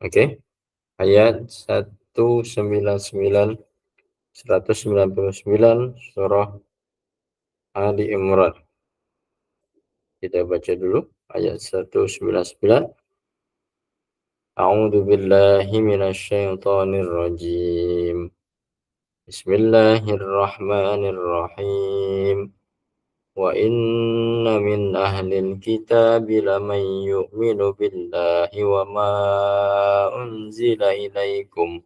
Oke. Ayat 199 199 surah Ali Imran. Kita baca dulu ayat 199. A'udzu billahi minasy syaithanir rajim. Bismillahirrahmanirrahim. Wa inna min ahlil kitabi laman yu'minu billahi wa ma unzila ilaikum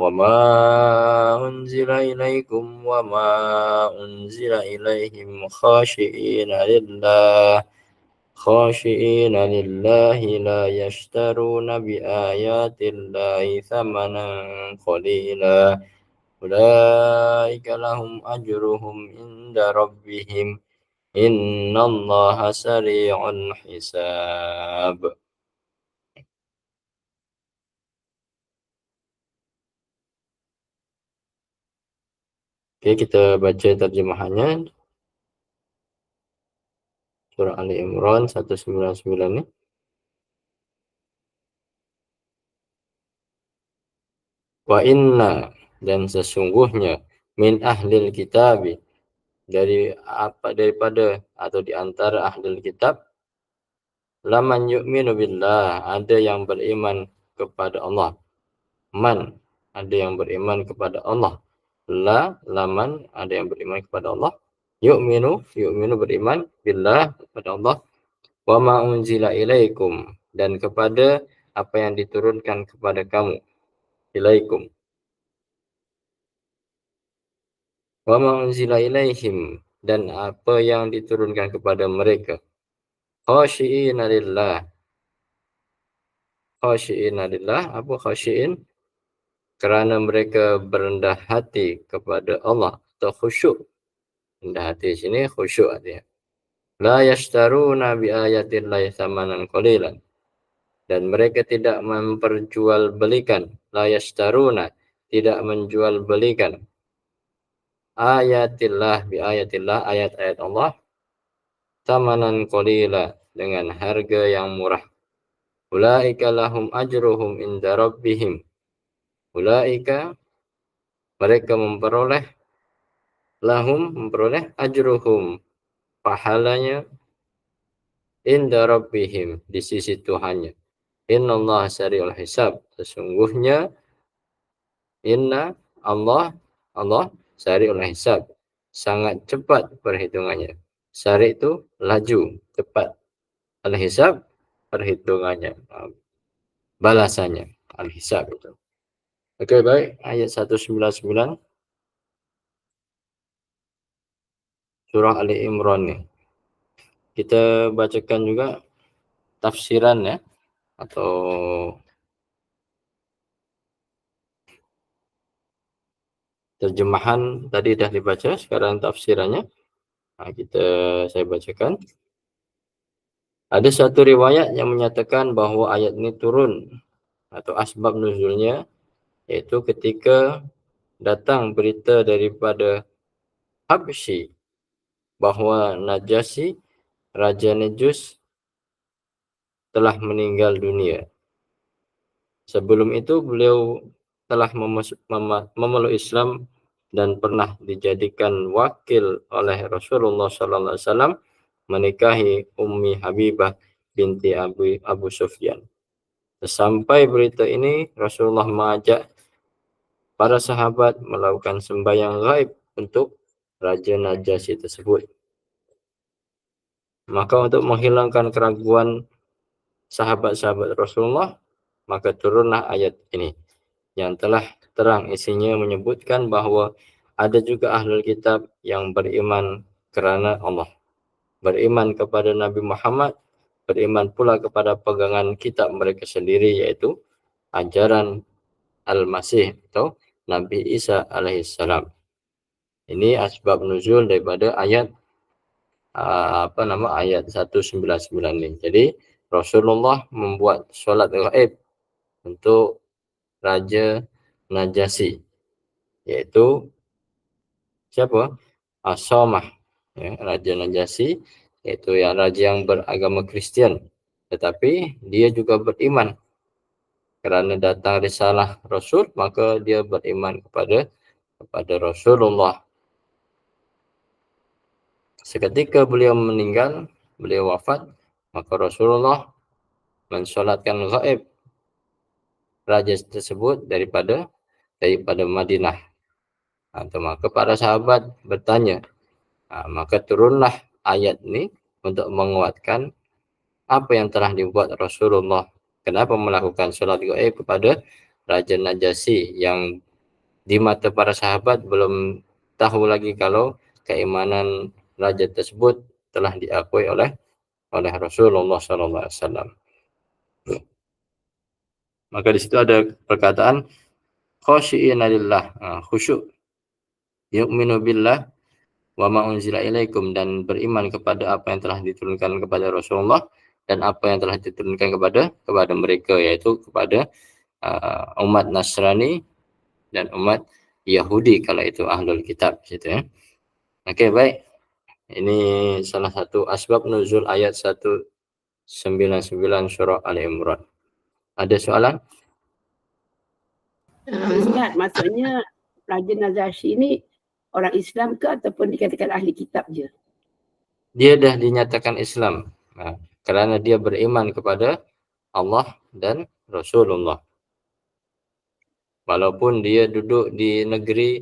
وما أنزل إليكم وما أنزل إليهم خاشئين لله لا يشترون بآيات الله ثمنا قليلا أولئك لهم أجرهم عند ربهم إن الله سريع الحساب. Oke, kita baca terjemahannya. Surah Ali Imran 199 ini. Wa inna, dan sesungguhnya, min ahlil kitabi, daripada atau di antara ahlil kitab, laman yu'minu billah, ada yang beriman kepada Allah. Man, ada yang beriman kepada Allah. Laman, ada yang beriman kepada Allah. Yu'minu beriman billah, kepada Allah. Wa ma unzila ilaikum, dan kepada apa yang diturunkan kepada kamu. Ilaikum. Wa ma unzila ilaihim, dan apa yang diturunkan kepada mereka. Khashi'ina lillah. Khashi'ina lillah, apa khashi'in? Kerana mereka berendah hati kepada Allah, atau khusyuk. Rendah hati sini khusyuk artinya. La yashtaruna bi ayatillahi thamanan qalilan, dan mereka tidak memperjualbelikan. La yashtaruna, tidak menjualbelikan. Ayatillah, bi ayatillah, ayat-ayat Allah, thamanan qalila, dengan harga yang murah. Ulaika lahum ajruhum inda rabbihim. Ulaika, mereka memperoleh, memperoleh ajruhum, pahalanya, inda rabbihim, di sisi Tuhannya. Innallaha sari'ul hisab, sesungguhnya Allah sari'ul hisab, sangat cepat perhitungannya. Sari itu laju, cepat. Al-hisab, perhitungannya, balasannya, al-hisab itu. Oke, baik. Ayat 199 surah Ali Imran nih. Kita bacakan juga tafsiran ya, atau terjemahan tadi dah dibaca, sekarang tafsirannya. Nah, saya bacakan. Ada satu riwayat yang menyatakan bahwa ayat ini turun atau asbab nuzulnya, yaitu ketika datang berita daripada Habsyi bahwa Najasyi, Raja Najus, telah meninggal dunia. Sebelum itu beliau telah memeluk Islam dan pernah dijadikan wakil oleh Rasulullah SAW menikahi Ummi Habibah binti Abu Sufyan. Sampai berita ini, Rasulullah mengajak para sahabat melakukan sembahyang gaib untuk Raja Najasyi tersebut. Maka untuk menghilangkan keraguan sahabat-sahabat Rasulullah, maka turunlah ayat ini yang telah terang isinya menyebutkan bahwa ada juga ahlul kitab yang beriman kerana Allah, beriman kepada Nabi Muhammad, beriman pula kepada pegangan kitab mereka sendiri, yaitu ajaran Al-Masih atau Nabi Isa alaihissalam. Ini asbab nuzul daripada ayat ayat 199 ini. Jadi Rasulullah membuat solat gaib untuk Raja Najasyi, yaitu siapa? As-Samah, ya, Raja Najasyi, yaitu raja yang beragama Kristen, tetapi dia juga beriman kerana datang risalah Rasul, maka dia beriman kepada Rasulullah. Seketika beliau meninggal, beliau wafat, maka Rasulullah mensolatkan gaib raja tersebut daripada Madinah. Atau maka para sahabat bertanya, maka turunlah ayat ini untuk menguatkan apa yang telah dibuat Rasulullah. Kenapa melakukan solat gaib kepada Raja Najasyi yang di mata para sahabat belum tahu lagi kalau keimanan raja tersebut telah diakui oleh Rasulullah SAW. Maka di situ ada perkataan khasyi'ina lillah, khusyuk, yu'minu billah wa ma unzila ilaikum, dan beriman kepada apa yang telah diturunkan kepada Rasulullah dan apa yang telah diturunkan kepada mereka, yaitu kepada umat Nasrani dan umat Yahudi kalau itu ahlul kitab gitu ya. Oke, baik. Ini salah satu asbab nuzul ayat 199 surah Ali Imran. Ada soalan? Ustaz, maksudnya Raja Najasyi ini orang Islam ke ataupun dikatakan ahli kitab je? Dia dah dinyatakan Islam. Kerana dia beriman kepada Allah dan Rasulullah. Walaupun dia duduk di negeri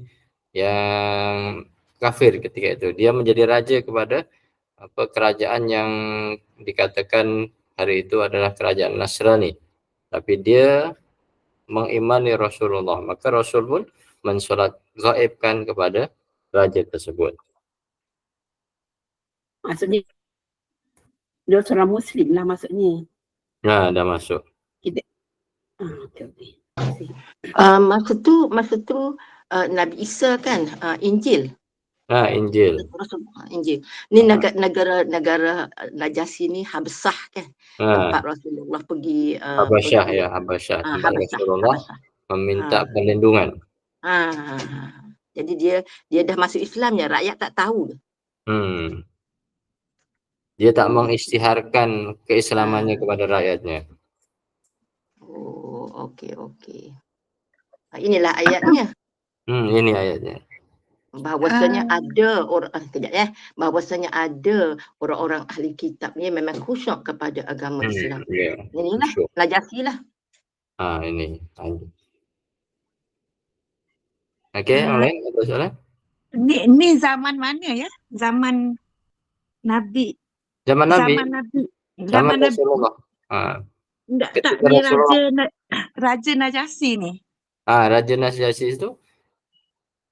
yang kafir ketika itu, dia menjadi raja kepada kerajaan yang dikatakan hari itu adalah kerajaan Nasrani. Tapi dia mengimani Rasulullah, maka Rasul pun mensolat gaibkan kepada raja tersebut. Maksudnya dia seorang Muslim lah maksudnya. Nah, dah masuk. Kita, okay. Masa tu Nabi Isa kan Injil. Injil. Injil. Ni negara Najasyi ni Habsah kan. Tempat Rasulullah pergi Habasyah ya, Habasyah. Tempat Rasulullah meminta perlindungan. Jadi dia dah masuk Islam ya, rakyat tak tahu. Dia tak mengisytiharkan keislamannya kepada rakyatnya. Oh, okey. Inilah ayatnya. Ini ayatnya. Bahawasanya ada bahawasanya ada orang-orang ahli kitab ni memang khusyuk kepada agama Islam. Inilah Najasyi lah. Ini. Okey, yang lain ada soalan? Ni zaman mana ya? Zaman Nabi. Zaman Rasulullah. Tak, ni Raja Najasyi ni. Raja Najasyi itu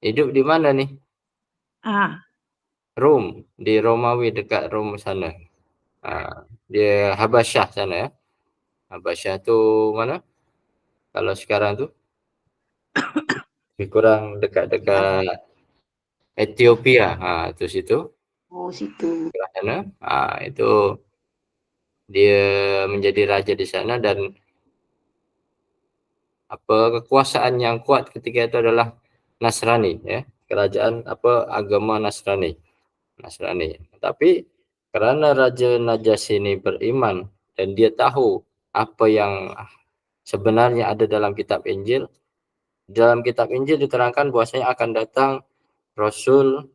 hidup di mana nih? Rom, di Romawi, dekat Rom sana. Dia Habasyah sana ya. Habasyah tu mana? Kalau sekarang tu lebih kurang dekat Ethiopia. Itu situ. Oh, situ. Sana. Itu dia menjadi raja di sana, dan kekuasaan yang kuat ketika itu adalah Nasrani ya, kerajaan agama Nasrani. Tapi kerana Raja Najasyi ini beriman dan dia tahu apa yang sebenarnya ada dalam kitab Injil. Dalam kitab Injil diterangkan bahwasanya akan datang Rasul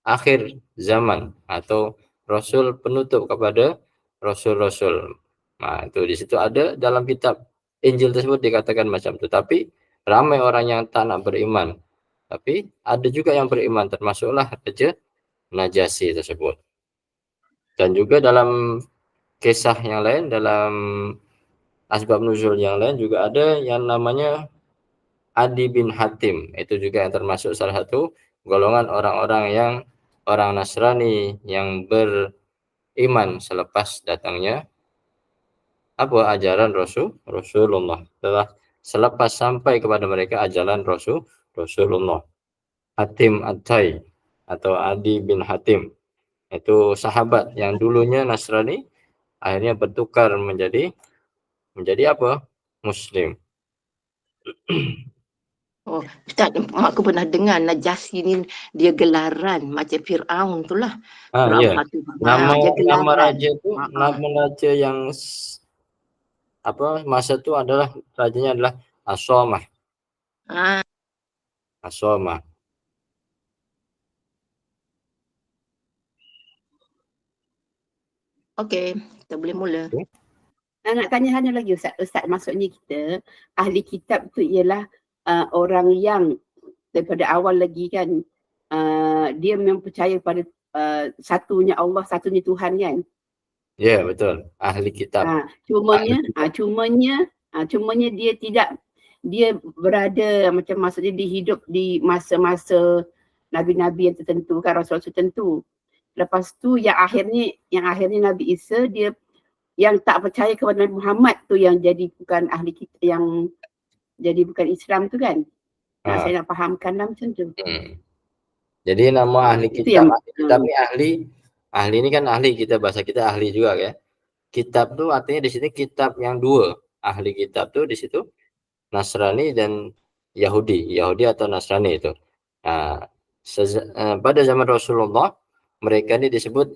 akhir zaman atau Rasul penutup kepada Rasul-Rasul. Itu di situ ada dalam kitab Injil tersebut dikatakan macam itu. Tapi ramai orang yang tak nak beriman. Tapi ada juga yang beriman, termasuklah Raja Najasyi tersebut. Dan juga dalam kisah yang lain, dalam asbab nuzul yang lain juga ada yang namanya Adi bin Hatim. Itu juga yang termasuk salah satu golongan orang-orang yang orang Nasrani yang beriman selepas datangnya ajaran Rasulullah. Selepas sampai kepada mereka ajaran Rasulullah. Hatim At-Tai atau Adi bin Hatim. Itu sahabat yang dulunya Nasrani, akhirnya bertukar menjadi Muslim. Oh, Ustaz, aku pernah dengar Najasyi ni dia gelaran macam Fir'aun tu lah. Ya. Nama raja tu nama raja yang masa itu adalah rajanya adalah As-Samah. As-Samah. Okey, kita boleh mula. Okay. Nak tanya hanya lagi Ustaz. Ustaz, maksudnya kita ahli kitab tu ialah orang yang daripada awal lagi kan dia memang percaya pada satunya Allah, satunya Tuhan kan. Ya, betul. Ahli kitab. Cumanya dia berada macam maksudnya dia hidup di masa-masa nabi-nabi yang tertentu kan, rasul-rasul tertentu. Lepas tu yang akhirnya Nabi Isa dia yang tak percaya kepada Nabi Muhammad tu yang jadi bukan ahli kita, yang jadi bukan Islam tu kan. Saya nak fahamkan lah macam tu. Jadi nama ahli kitab, ni ahli ini kan ahli, kita bahasa kita ahli juga ya. Kitab tu artinya di sini kitab yang dua. Ahli kitab tu di situ Nasrani dan Yahudi atau Nasrani itu. Pada zaman Rasulullah mereka ini disebut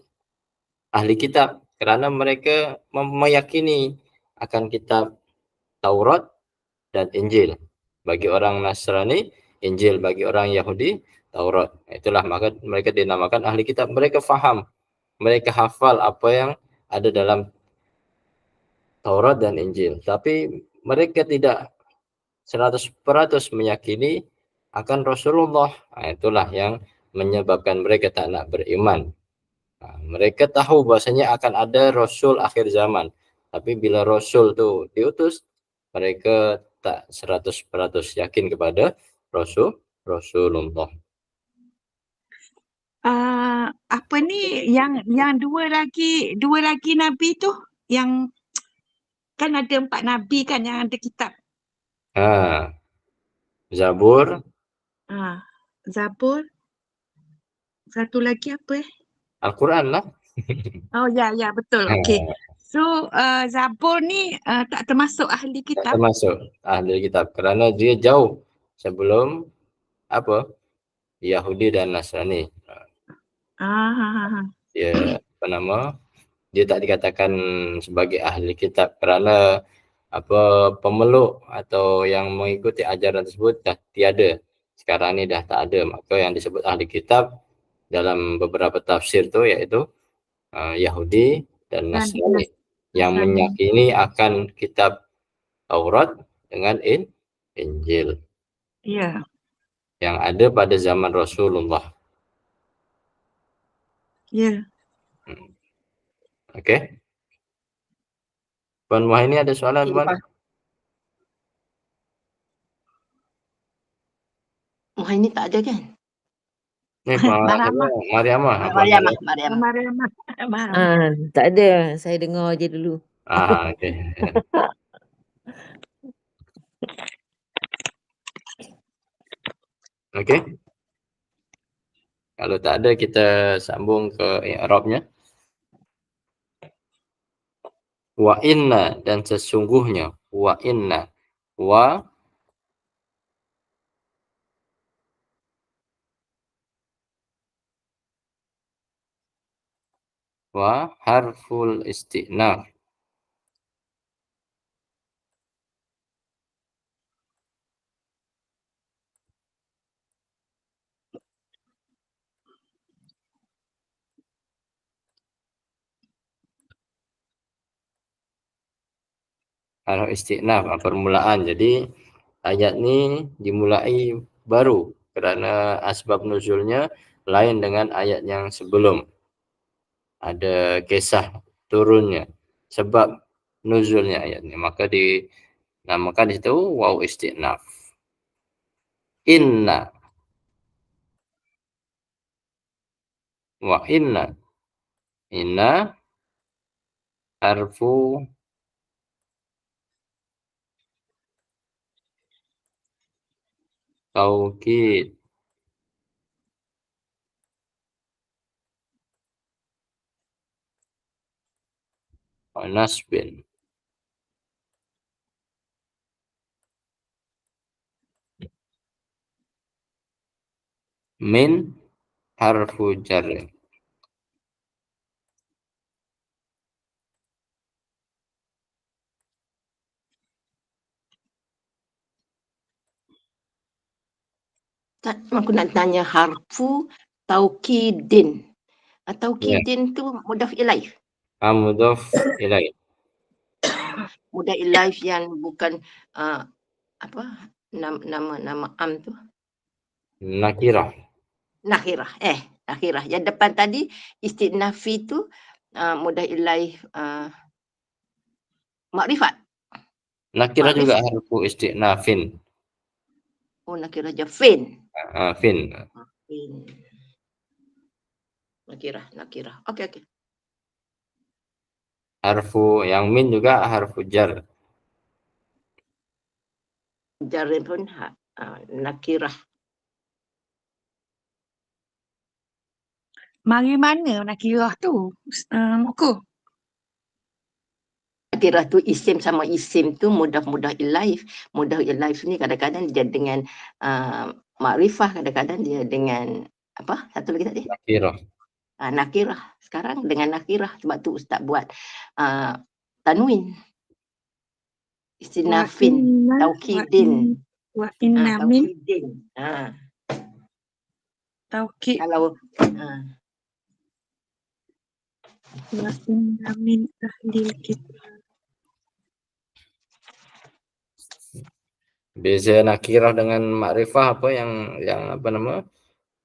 ahli kitab karena mereka meyakini akan kitab Taurat dan Injil. Bagi orang Nasrani, Injil; bagi orang Yahudi, Taurat. Itulah maka mereka dinamakan ahli kitab. Mereka faham, mereka hafal apa yang ada dalam Taurat dan Injil. Tapi mereka tidak 100% meyakini akan Rasulullah. Itulah yang menyebabkan mereka tak nak beriman. Mereka tahu bahasanya akan ada Rasul akhir zaman. Tapi bila Rasul tu diutus, mereka tak 100% yakin kepada Rasulullah. Apa ni yang dua lagi Nabi tu, yang kan ada 4 Nabi kan yang ada kitab. Zabur. Zabur. Satu lagi apa Al-Quran lah. Oh ya betul. Okey. So Zabur ni tak termasuk ahli kitab. Tak termasuk ahli kitab kerana dia jauh sebelum Yahudi dan Nasrani. Dia dia tak dikatakan sebagai ahli kitab kerana pemeluk atau yang mengikuti ajaran tersebut dah tiada. Sekarang ni dah tak ada. Maka yang disebut ahli kitab dalam beberapa tafsir tu iaitu Yahudi dan Nasrani yang meyakini akan kitab Taurat dengan Injil. Ya. Yang ada pada zaman Rasulullah. Ya. Okey. Puan Wahini ada soalan, Puan? Wahini tak ada kan? Mariamah. Tak ada, saya dengar je dulu. Okey. Okey. Kalau tak ada, kita sambung ke i'rabnya. Wa inna, dan sesungguhnya. Wa inna. Wa harful isti'naf. Harf isti'naf, permulaan. Jadi ayat ni dimulai baru kerana asbab nuzulnya lain dengan ayat yang sebelum. Ada kisah turunnya, sebab nuzulnya ayat ni, maka dinamakan di situ waw isti'naf. Inna. Wa inna. Inna harfu taukid. Wa nasbin. Min harfu jarri. Ustaz, aku nak tanya harfu taukidin. Taukidin tu mudhaf ilaih. Mudhaf ilaih. Mudhaf ilaih yang bukan apa nama am tu? Nakirah. Nakirah. Nakirah. Yang depan tadi istinafi tu mudhaf ilaih makrifat. Nakirah juga harfu istinafin. Oh, nakirah je fin. Fin. Nakirah. Okey. Harfu yang min juga harfu jar. Jar pun nakirah. Mari mana nakirah tu? Muka. Nakirah tu isim sama isim tu mudah ilaih. Mudah ilaih ni kadang-kadang dia dengan makrifah, kadang-kadang dia dengan apa? Satu lagi tadi? Nakirah. Nakirah. Sekarang dengan nakirah, sebab tu Ustaz buat tanwin. Istinafin, taukidin. Wa inna min taukidin. taukid. Kalau Wa inna min ahlil kitab. Beza nakirah dengan makrifah apa yang apa nama?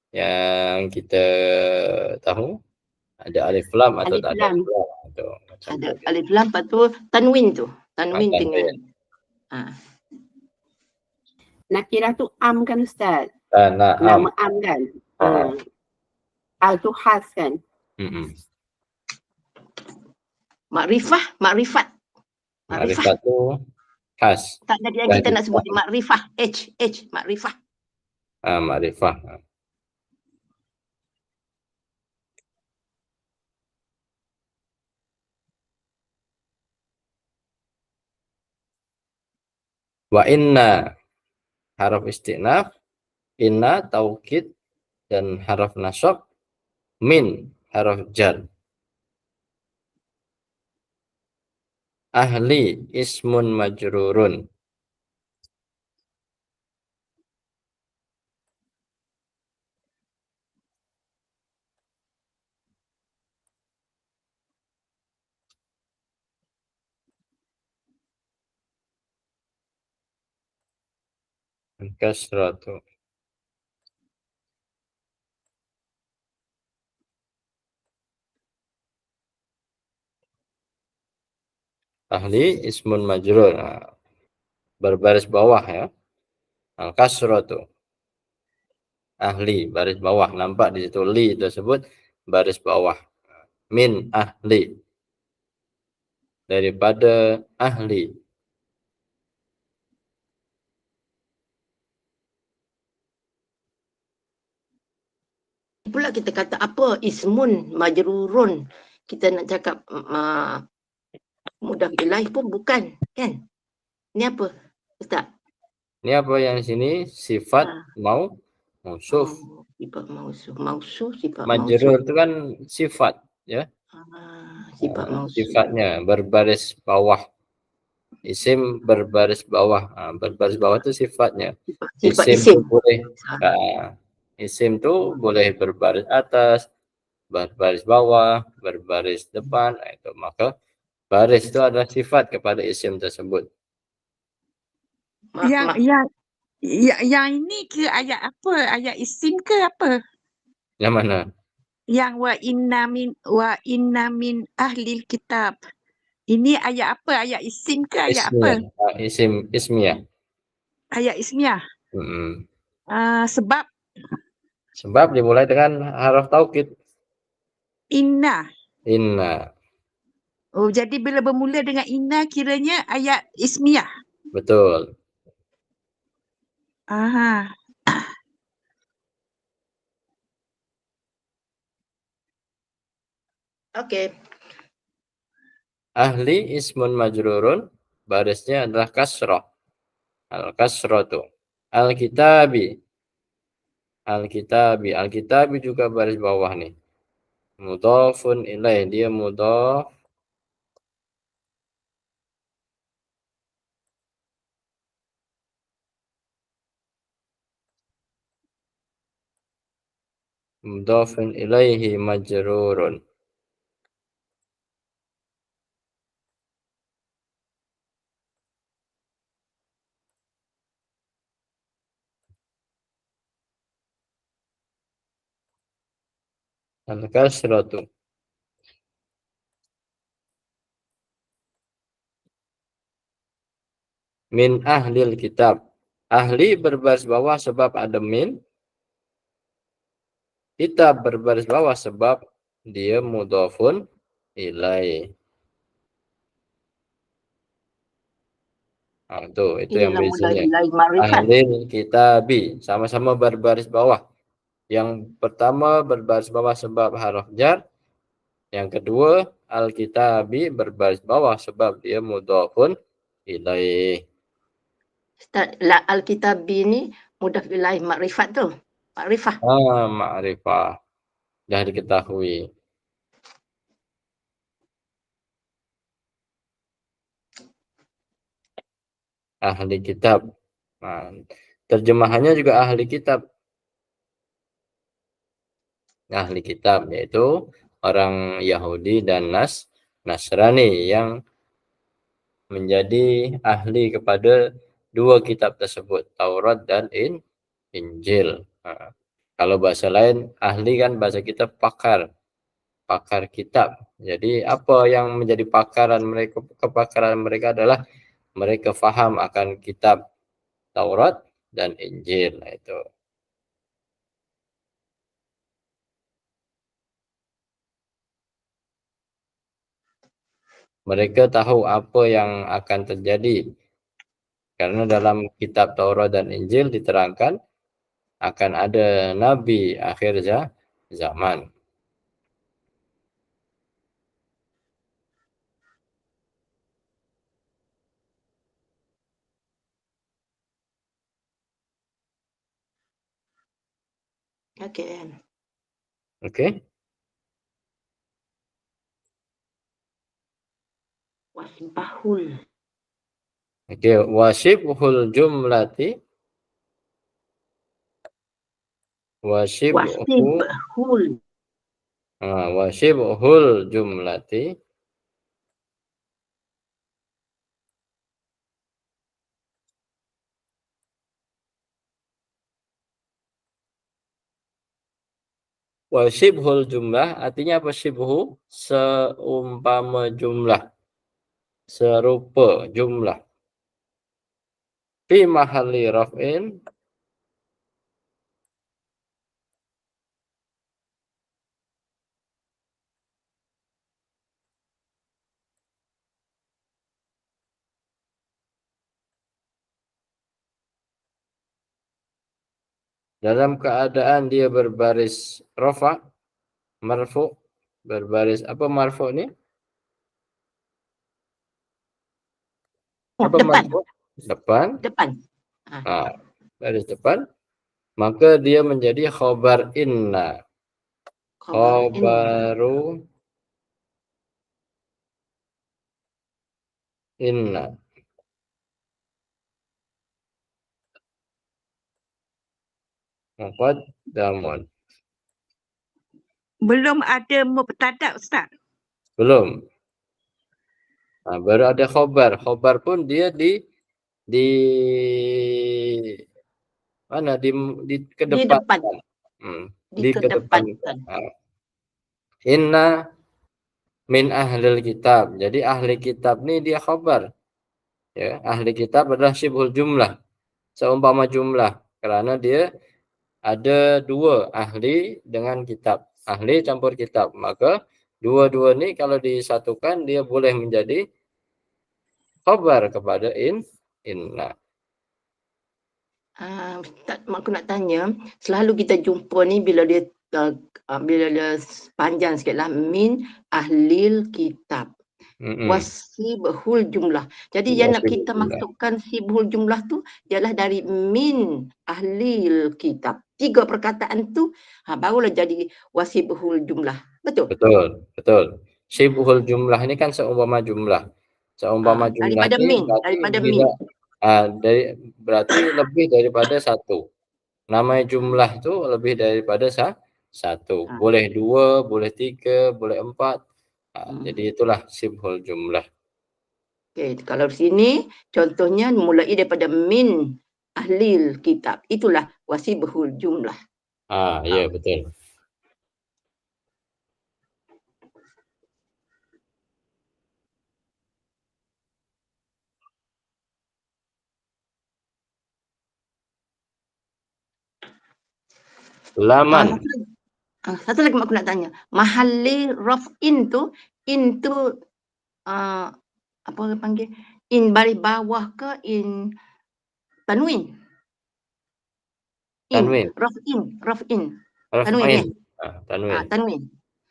Yang kita tahu ada alif lam atau Alif tak ada lam. alif lam atau macam ada tu. alif lam, lepas tu tanwin tu. Tanwin dengan Nakirah tu am kan Ustaz? Na'am. Nama am kan? Al tu khas kan? Makrifat. Makrifat tu khas. Tak ada yang kita nak sebut makrifah. Makrifah. Makrifah. Wa inna haraf istinaf, inna taukid dan haraf nasab, min haraf jar. Ahli ismun majrurun. Kasratu. Ahli ismun majrur. Berbaris bawah ya. Kasratu. Ahli baris bawah, nampak di situ li tersebut baris bawah. Min ahli. Daripada ahli. Pula kita kata apa? Ismun majrurun. Kita nak cakap mudah ilaih pun bukan, kan? Ni apa, Ustaz? Ini apa yang di sini? Sifat mausuf. Sifat mausuf. Sifat majrur itu kan sifat, ya. Sifat mausuf. Sifatnya berbaris bawah. Isim berbaris bawah. Berbaris bawah itu sifatnya. Sifat Isim itu boleh isim tu boleh berbaris atas, berbaris bawah, berbaris depan. Itu maka baris itu adalah sifat kepada isim tersebut. Yang ini ke ayat apa? Ayat isim ke apa? Yang mana? Yang wa inna min ahlil kitab. Ini ayat apa? Ayat isim ke ayat Ismiyah. apa? Ismiyah. Ayat ismiyah. Sebab dimulai dengan haraf taukid. Inna. Oh, jadi bila bermula dengan inna kiranya ayat ismiyah. Betul. Okey. Ahli ismun majrurun, barisnya adalah kasrah. Al-kasratu. Al-kitabi. Al-kitabi juga baris bawah nih. Mudhafun ilaih, dia mudhaf. mudhafun ilaihi majrurun. Al-kasratu min ahlil kitab. Ahli berbaris bawah sebab ada min. Kitab berbaris bawah sebab dia mudhafun ilaih. Itu yang Inilah mula biasanya. ilahi ma'rifat. Ahlil kitabi sama-sama berbaris bawah. Yang pertama berbaris bawah sebab harf jar. Yang kedua al-kitabi berbaris bawah sebab dia mudhafun ilaih. Ustaz, Al-Kitabi ni mudhaf ilaih ma'rifat tu. Ma'rifah. Ma'rifah. Dah diketahui. Ahli kitab. Terjemahannya juga ahli kitab. Ahli kitab yaitu orang Yahudi dan Nasrani yang menjadi ahli kepada dua kitab tersebut, Taurat dan Injil. Kalau bahasa lain ahli kan bahasa kita pakar kitab. Jadi apa yang menjadi kepakaran mereka adalah mereka faham akan kitab Taurat dan Injil. Itu. Mereka tahu apa yang akan terjadi. Karena dalam kitab Taurat dan Injil diterangkan akan ada nabi akhir zaman. Okey. Okey. Wasbahul. Okey, wasibhul jumlati Wasibhul. wasibhul jumlati wasibhul jumlah artinya apa? Sibhu seumpama jumlah, serupa jumlah. Fi mahalli raf'in dalam keadaan dia berbaris rafa, marfu, berbaris apa marfu ni? Apa Depan. marfu? Depan. Depan. Baris depan. Maka dia menjadi khobar inna. Khobaru inna. Muqaddamun. Belum ada mubtada Ustaz. Belum. Baru ada khobar. Khobar pun dia di mana? Di kedepankan. Di kedepankan. Inna min ahlil kitab. Jadi ahli kitab ni dia khobar. Ya, ahli kitab adalah syibhul jumlah. Seumpama jumlah. Kerana dia ada dua ahli dengan kitab. Ahli campur kitab. Maka dua-dua ni kalau disatukan dia boleh menjadi khabar kepada inna. Ustaz, aku nak tanya, selalu kita jumpa ni bila dia panjang sikit lah, min ahlil kitab. Wasibhul jumlah. Jadi yang nak kita masukkan sibhul jumlah tu ialah dari min ahlil kitab. 3 perkataan tu barulah jadi wasibhul jumlah. Betul? Betul. Sibhul jumlah ni kan seumpama jumlah. Seumpama jumlah daripada min. Berarti lebih daripada satu. Namanya jumlah tu lebih daripada satu. Ah. Boleh 2, boleh 3, boleh 4. Hmm. Jadi itulah sibhul jumlah. Okey, kalau di sini contohnya mulai daripada min ahlil kitab. Itulah wasibhul jumlah. Ya betul. Laman. Satu lagi aku nak tanya. Mahalli raf'in tu, in tu apa orang panggil? In baris bawah ke in tanwin? Tanwin. Raf'in. Tanwin Raf'in. kan? Tanwin. Tanwin.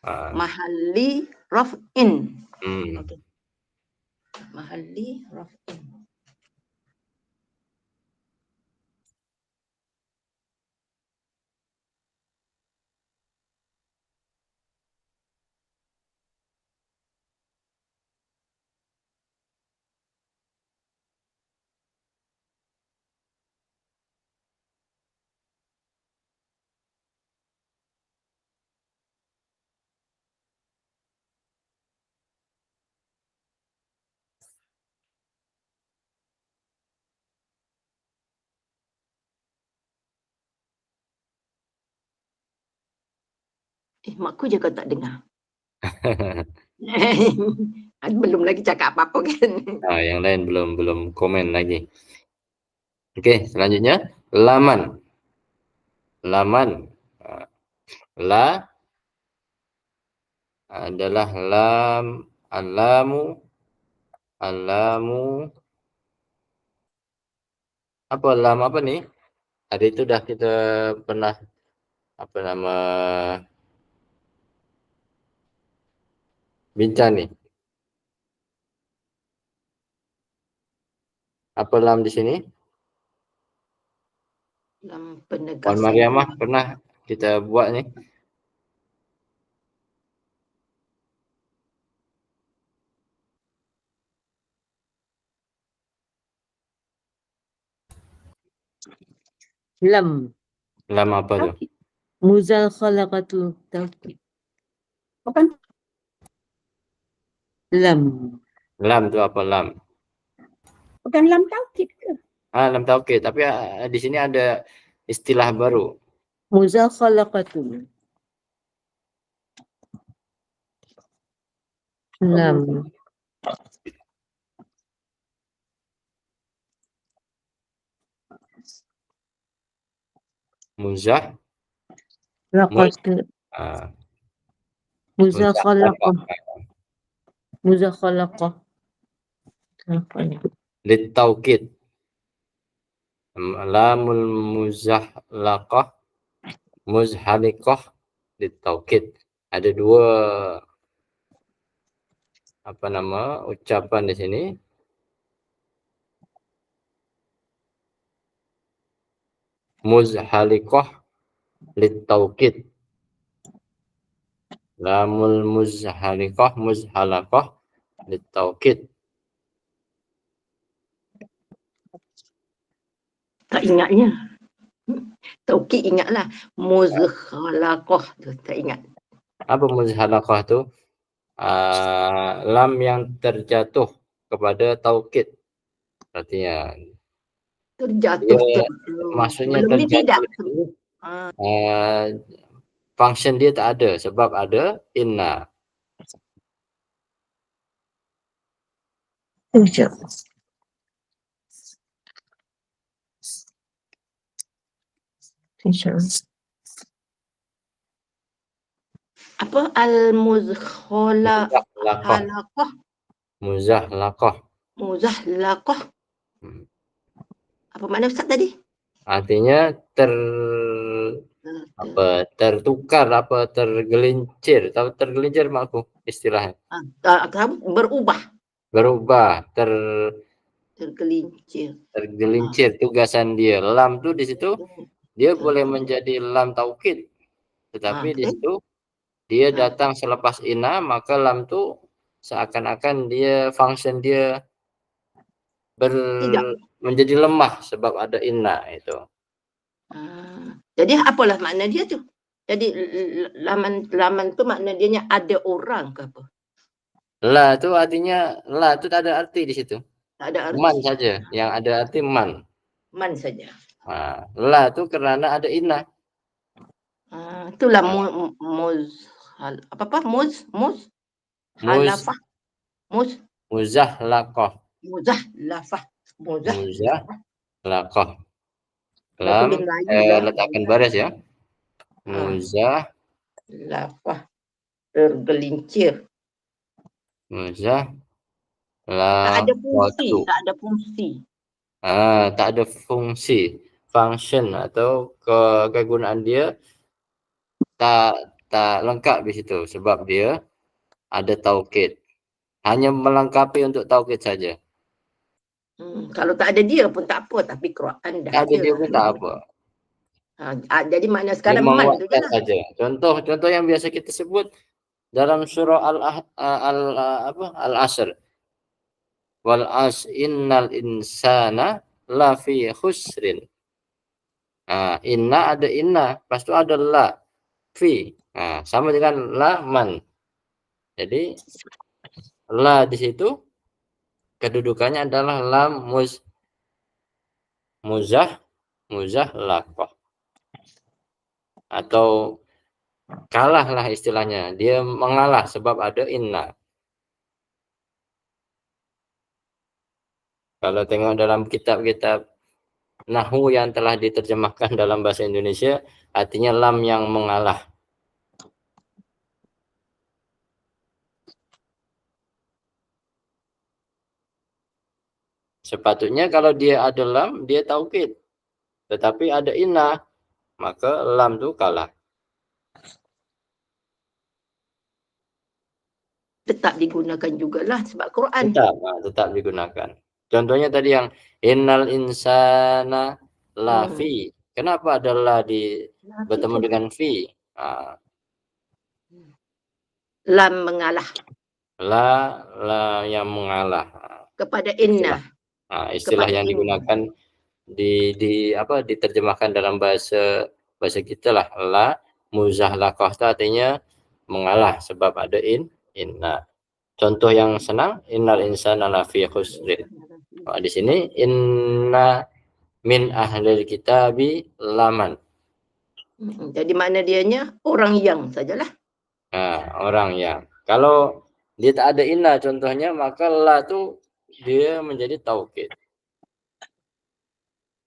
Ah. Mahalli raf'in. Hmm. Okey. Mahalli raf'in. Makku je kau tak dengar. Belum lagi cakap apa-apa kan. Yang lain belum komen lagi. Okey, selanjutnya laman. Laman. La adalah lam, alamu. Apa lam apa ni? Hari itu dah kita pernah bincang ni. Apa lam di sini? Dalam Puan penegasan. Mariamah pernah kita buat ni. Lam. Lam apa tu? Taukid. Muzal khalaqatu taukid. Bukan Lam. Lam tu apa lam? bukan lam taukid ke? Lam taukid. Tapi di sini ada istilah baru. Muzal khalaqatu. Lam. Muzah. Laqatu. Muzal khalaqah. Muzal khalaqah. Apa ni? Litaukid. Lamul muzahlaqah, muzhaliqah, litaukid. Ada dua ucapan di sini. Muzhaliqah litaukid. Lamul muzhaliqah, muzhalaqah, litaukid. Tak ingatnya. Taukid ingatlah. Muzhalaqah tu tak ingat. Apa muzhalaqah tu? Lam yang terjatuh kepada taukid. Artinya Terjatuh. maksudnya Belum ni tidak. terjatuh. Function dia tak ada sebab ada inna. Apa al-muzhalaqah? Muzahlaqah. Muzahlaqah. Apa makna Ustaz tadi? Artinya tertukar, tergelincir. Tahu tergelincir makku istilahnya? Berubah, tergelincir tugasan dia. Lam tu di situ dia boleh menjadi lam taukid. Tetapi di situ dia datang selepas inna, maka lam tu seakan-akan dia function dia menjadi lemah sebab ada inna itu. Jadi apalah makna dia tu? Jadi laman tu makna dianya ada orang ke apa? La itu artinya, la itu tak ada arti di situ. Tak ada Man arti. saja, yang ada arti man. Man saja. La itu kerana ada inna. Itulah Ah. muz Muz halafah. muzahlaqah. Muzahlafah. Muzahlaqah. Dah Lam tulis Melayu lah. letakkan baris ya. Muzah Lafah. Tergelincir. Tak ada fungsi. Muzah Tak ada fungsi. tak ada fungsi, function atau kegunaan dia tak lengkap di situ sebab dia ada taukid. Hanya melengkapi untuk taukid saja. Kalau tak ada dia pun tak apa, tapi Quran dah Tak ada ada. dia pun tak apa. Jadi makna Dia sekarang man tu je menguatkan lah. saja. Contoh yang biasa kita sebut dalam surah Al-Asr. Wal as innal insana lafi khusrin. Inna ada inna, lepas tu ada la, fi. Sama dengan la man. Jadi la di situ kedudukannya adalah lam muzahlaqah. Atau kalah lah istilahnya. Dia mengalah sebab ada inna. Kalau tengok dalam kitab-kitab Nahwu yang telah diterjemahkan dalam bahasa Indonesia, artinya lam yang mengalah. Sepatutnya kalau dia ada lam, dia taukid. Tetapi ada inna, maka lam tu kalah. Tetap digunakan jugalah sebab Quran. Tetap digunakan. Contohnya tadi yang innal insana lafi. Kenapa ada la bertemu dengan fi? Lam mengalah. La yang mengalah. Kepada inna. Istilah Kepada yang inna. digunakan diterjemahkan dalam bahasa kita lah. La muzahlaqah itu artinya mengalah sebab ada inna. Contoh yang senang, innal insana lafi khusrin. Di sini inna min ahlil kitabi laman. Jadi makna dianya orang yang sajalah. Orang yang. Kalau dia tak ada inna contohnya, maka la tu dia menjadi taukid.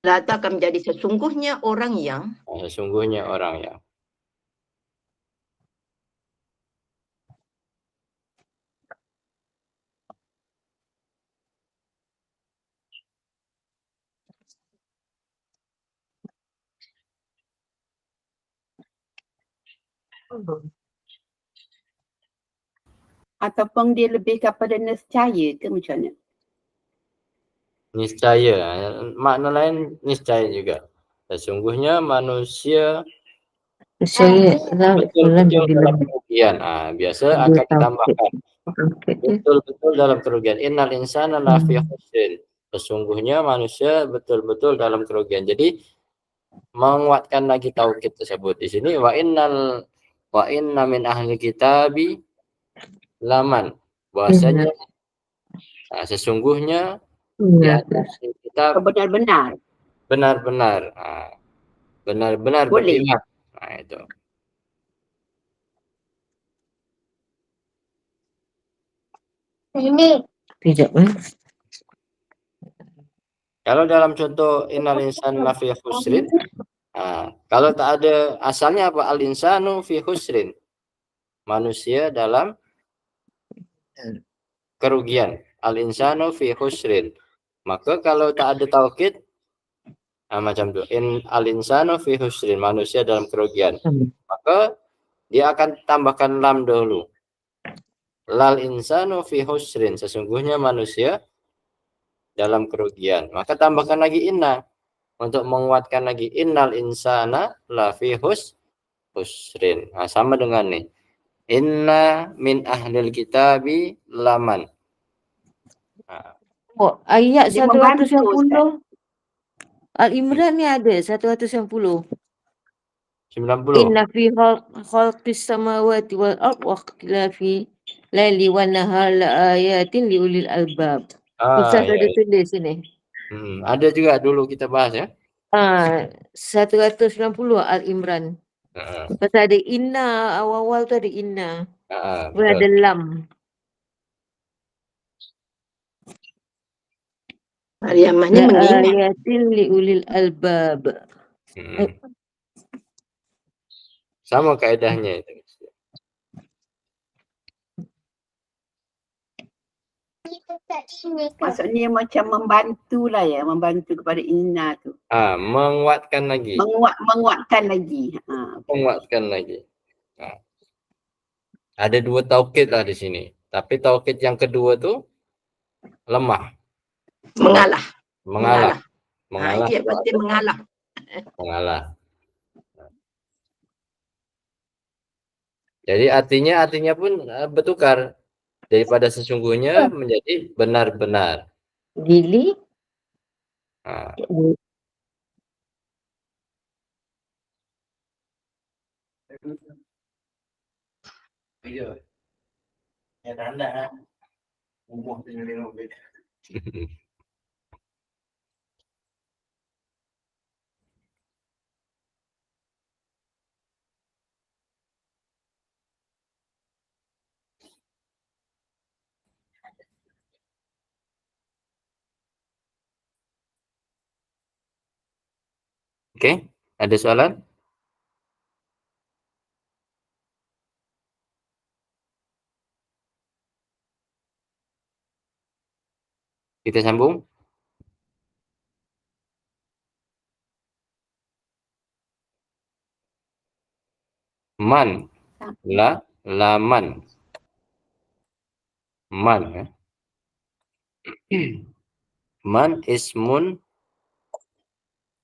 La tu akan menjadi sesungguhnya orang yang. Sesungguhnya orang yang. Ataupun dia lebih kepada nescaya ke macam mana? Niscaya. Makna lain niscaya juga. Sesungguhnya manusia betul-betul dalam kerugian. Biasa akan ditambahkan. Betul-betul dalam kerugian. Innal insana lafi khusrin. Sesungguhnya manusia betul-betul dalam kerugian. Jadi menguatkan lagi taukid tersebut di sini wa inna min ahli kitabi laman. Bahwasanya sesungguhnya di atas kitab benar-benar beriman. Itu. Tidak. Kalau dalam contoh innal insana lafi khusrin, kalau tak ada asalnya apa? Al insanu fi khusrin. Manusia dalam kerugian. Al insanu fi khusrin. Maka kalau tak ada taukid, macam tu. Al insanu fi khusrin. Manusia dalam kerugian. Maka dia akan tambahkan lam dahulu. Lal insanu fi khusrin. Sesungguhnya manusia dalam kerugian. Maka tambahkan lagi inna. Untuk menguatkan lagi innal insana lafi khusrin. Sama dengan nih. Inna min ahlil kitabi laman. Ayat Dia membantu, 110 Al-Imran ni ada 110. 90. Inna fi khalqis samawati wal ard wa ikhtilafi laili wan nahar la ayatin li ulil albab. Ustaz Ya. ada tulis sini. Ada juga dulu kita bahas ya. 190 Al-Imran. Ha, Pasal ada inna, awal-awal tu ada inna. Kemudian ada betul. lam. Mariamah ni La mengingat. ayatin li ulil albab. Sama kaedahnya itu. Maksudnya macam membantu lah ya, membantu kepada inna tu. Menguatkan lagi. Menguatkan lagi. Menguatkan lagi. Ada 2 taukid lah di sini. Tapi taukid yang kedua tu lemah. Mengalah. Mengalah. Dia berarti mengalah. Mengalah. Jadi artinya pun bertukar. Daripada sesungguhnya menjadi benar-benar. Dili. Okey, ada soalan? Kita sambung. Man, laman. Man. Man ismun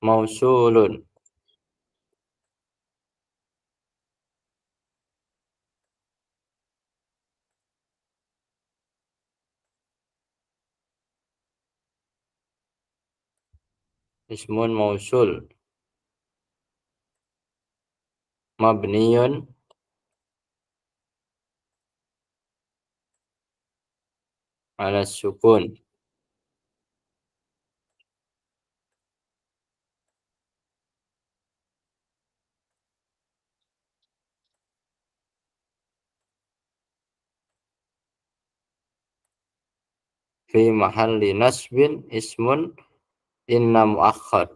mausulun. Ismun mausul. Mabniyun ala sukun. Fi mahalli nasbin ismun inna muakhar.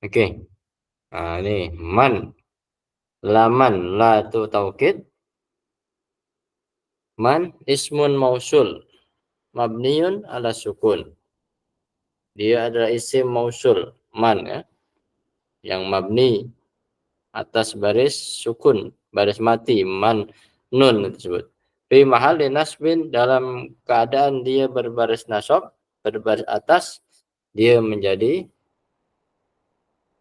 Okey. Ni man. Laman, la tu taukid. Man ismun mausul. Mabniyun ala sukun. Dia adalah isim mausul. Man ya. Yang mabni atas baris sukun. Baris mati. Man nun tersebut. Fi mahalli nasbin, dalam keadaan dia berbaris nasab. Berbaris atas. Dia menjadi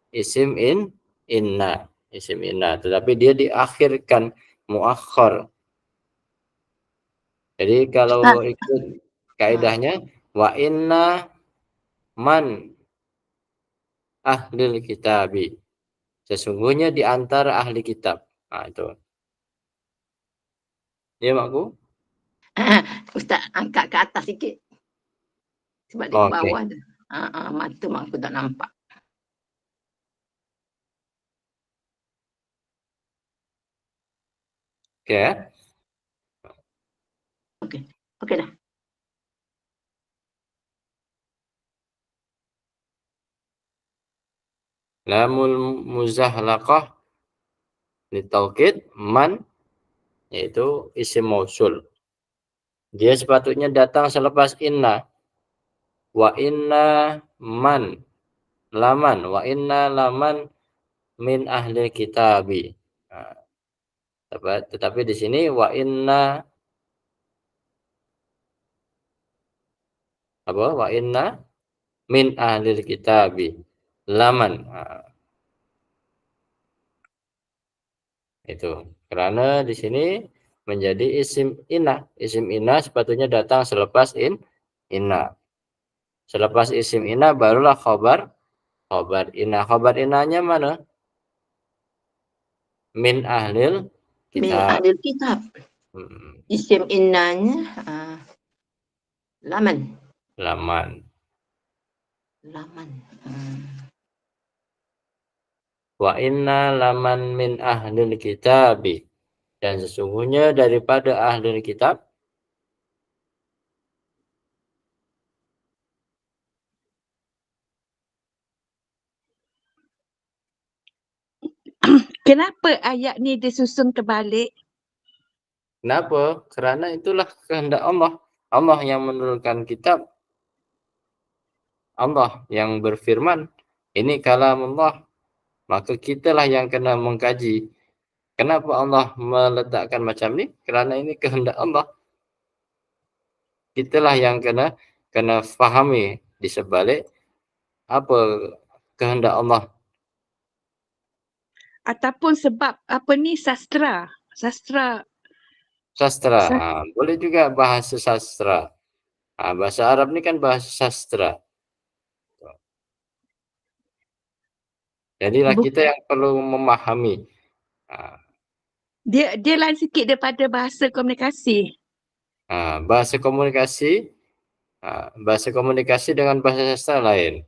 isim inna. Isim inna. Tetapi dia diakhirkan muakhar. Jadi kalau ikut kaidahnya wa inna man ahlil kitabi. Sesungguhnya di antara ahli kitab. Itu. Ya makku? Ustaz angkat ke atas sikit. Sebab di bawah tu. Mata mak aku tak nampak. Okey. Okey dah. Lamul muzahlaqah litaukid man, yaitu isim mausul. Dia sepatutnya datang selepas inna. Wa inna man laman, wa inna laman min ahli kitabi. Nah, tetapi di sini wa inna apa? Wa inna min ahli kitabi laman. Nah, itu karena di sini menjadi isim inna. Isim inna sepatutnya datang selepas inna. Selepas isim inna barulah khobar inna. Khobar innanya mana? Min ahlil Min kitab. ahlil kitab. Isim innanya laman. Laman. Laman. Wa inna laman min ahlil kitabi. Dan sesungguhnya daripada ahlil kitab Kenapa ayat ni disusun terbalik? Kenapa? Kerana itulah kehendak Allah. Allah yang menurunkan kitab. Allah yang berfirman. Ini kalam Allah. Maka kitalah yang kena mengkaji. Kenapa Allah meletakkan macam ni? Kerana ini kehendak Allah. Kitalah yang kena fahami di sebalik apa kehendak Allah. Ataupun sebab apa ni sastra. Sastra. Boleh juga bahasa sastra. Bahasa Arab ni kan bahasa sastra. Jadilah kita yang perlu memahami. Dia lain sikit daripada bahasa komunikasi. Bahasa komunikasi dengan bahasa sastra lain.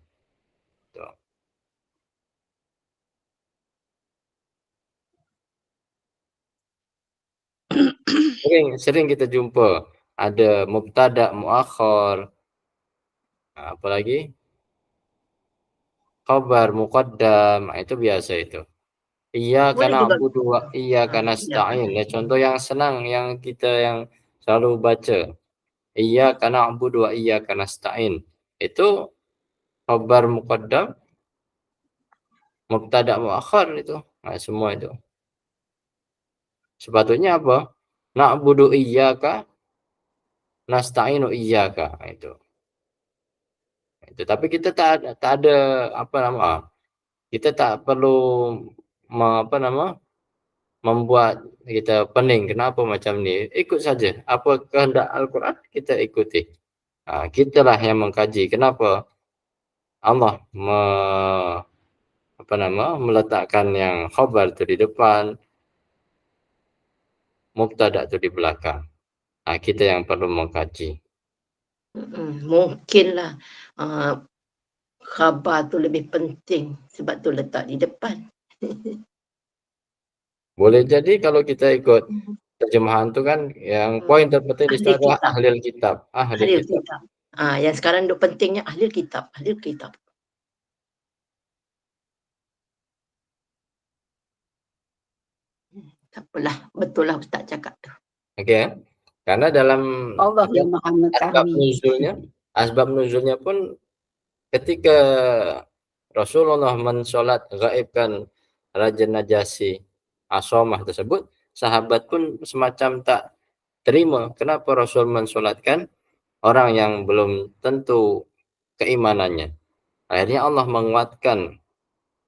Sering kita jumpa ada mubtada muakhar, apa lagi, khabar muqaddam, itu biasa itu. Iyyaka na'budu wa iyyaka nasta'in. Contoh yang senang yang kita yang selalu baca. Iyyaka na'budu wa iyyaka nasta'in. Itu khabar muqaddam, mubtada muakhar itu. Semua itu. Sepatutnya apa? Na'budu iyyaka nasta'inu iyyaka, itu. Tapi kita tak ada kita tak perlu membuat kita pening kenapa macam ni. Ikut saja apa kehendak Al-Quran, kita ikuti. Kitalah yang mengkaji kenapa Allah meletakkan yang khabar itu di depan, mubtada itu di belakang. Kita yang perlu mengkaji. Mungkinlah khabar tu lebih penting sebab tu letak di depan. Boleh jadi kalau kita ikut terjemahan tu kan yang poin terpenting di situ adalah ahlil kitab. Ahli kitab. Yang sekarang duk pentingnya ahlil kitab. Tak apalah, betul lah Ustaz cakap tu. Okey. Karena dalam Allah yang Maha mengetahui. asbab nuzulnya pun ketika Rasulullah mensolat gaibkan Raja Najasyi Asomah tersebut, sahabat pun semacam tak terima kenapa Rasul mensolatkan orang yang belum tentu keimanannya. Akhirnya Allah menguatkan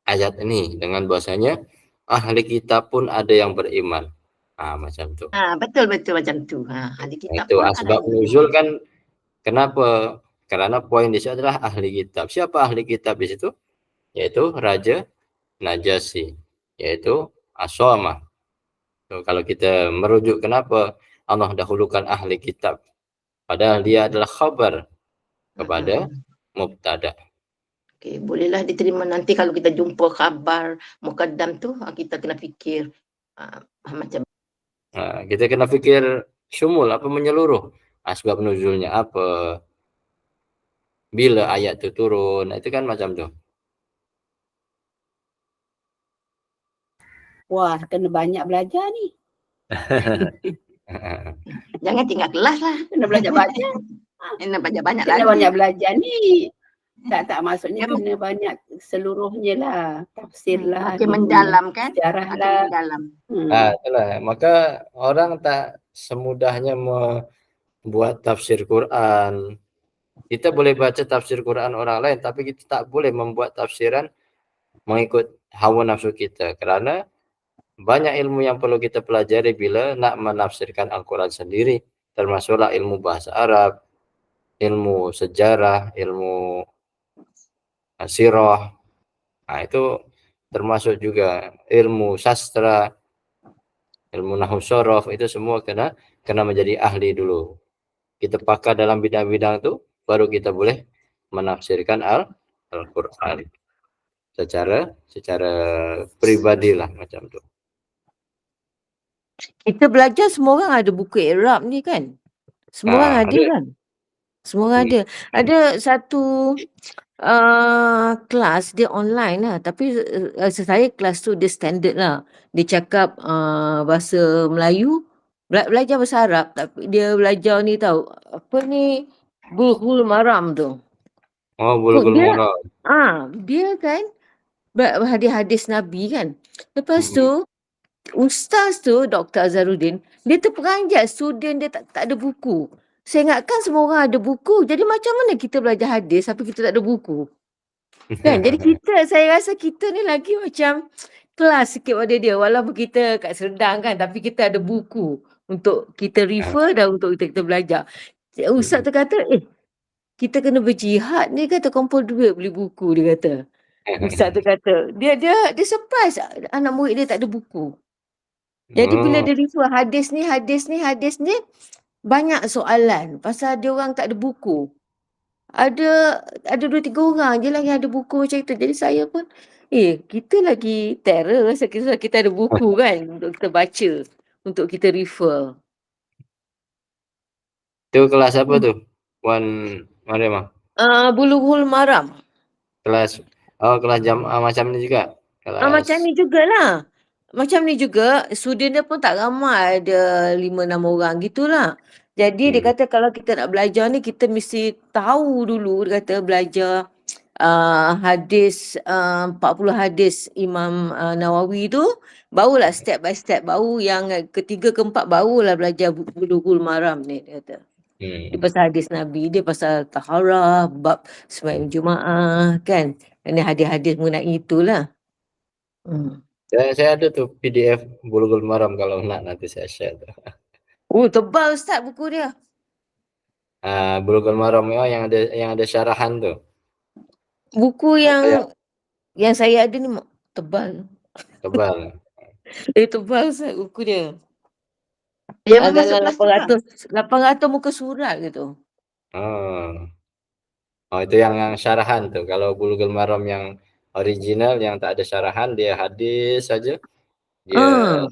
ayat ini dengan bahasanya ahli kitab pun ada yang beriman. Macam tu. Betul macam tu. Ahli kitab itu pun asbab nuzul kan. Kenapa? Karena poin di situ adalah ahli kitab. Siapa ahli kitab di situ? Yaitu Raja Najasyi, yaitu Asomah. Kalau kita merujuk kenapa Allah dahulukan ahli kitab, padahal dia adalah khabar kepada mubtada. Okay, bolehlah diterima nanti kalau kita jumpa khabar muqaddam tu, kita kena fikir macam kita kena fikir syumul, apa menyeluruh, asbab nuzulnya apa, bila ayat tu turun, itu kan macam tu. Wah, kena banyak belajar ni. Jangan tinggal kelas lah. Kena belajar banyak. Kena banyak-banyak Kena lagi. banyak belajar ni. Tak maksudnya Dia- kena banyak seluruhnya lah. Tafsir lah. Makin mendalam kan? Sejarah Makin lah. mendalam. Itulah. Maka orang tak semudahnya membuat tafsir Quran. Kita boleh baca tafsir Quran orang lain, tapi kita tak boleh membuat tafsiran mengikut hawa nafsu kita. Kerana banyak ilmu yang perlu kita pelajari bila nak menafsirkan Al-Quran sendiri. Termasuklah ilmu bahasa Arab, ilmu sejarah, ilmu sirah. Itu termasuk juga ilmu sastra, ilmu nahwu sorof, itu semua kena menjadi ahli dulu. Kita pakar dalam bidang-bidang itu, baru kita boleh menafsirkan Al-Quran secara pribadi lah macam tu. Kita belajar semua orang ada buku Arab ni kan? Semua orang ada kan? Semua orang ada. Ada satu kelas dia online lah. Tapi saya kelas tu dia standard lah. Dia cakap bahasa Melayu, belajar bahasa Arab. Tapi dia belajar ni tahu. Apa ni? Bulughul Maram tu. Oh, Bulughul Maram. Dia kan hadis-hadis Nabi kan. Lepas tu, ustaz tu, Dr. Azharuddin, dia terperanjat student dia tak ada buku. Saya ingatkan semua orang ada buku. Jadi macam mana kita belajar hadis tapi kita tak ada buku? Kan? Jadi saya rasa kita ni lagi macam kelas sikit pada dia. Walaupun kita kat Serdang kan, tapi kita ada buku untuk kita refer dan untuk kita belajar. Ustaz tu kata, kita kena berjihad ni, kata kumpul duit beli buku, dia kata. Ustaz tu kata, dia surprise anak murid dia tak ada buku. Jadi bila dia refer hadis ni, banyak soalan pasal dia orang tak ada buku. Ada 2-3 orang je lah yang ada buku macam itu. Jadi saya pun, kita lagi terror rasa kita ada buku kan untuk kita baca, untuk kita refer. Itu kelas apa tu? Puan Mariam? Bulughul Maram. Kelas jamaah macam ni juga? Macam ni jugalah. Macam ni juga, student dia pun tak ramai, ada 5-6 orang gitulah. Jadi dia kata kalau kita nak belajar ni, kita mesti tahu dulu, dia kata belajar hadis, 40 hadis Imam Nawawi tu, barulah step by step, baru yang ketiga keempat barulah belajar Bulughul Maram ni, dia kata. Dia pasal hadis Nabi, dia pasal taharah, bab sembahyang Jumaat kan. Ini hadis-hadis mengenai itulah. Saya ada tu PDF Bulughul Maram, kalau nak nanti saya share tu. Tebal Ustaz buku dia. Bulughul Maram yang ada syarahan tu. Buku yang saya ada ni tebal. Tebal. Tebal Ustaz buku dia. Dia memang Dalam masuk 800 muka surat gitu. Itu yang syarahan tu. Kalau Bulughul Maram yang original yang tak ada syarahan, dia hadis saja. Dia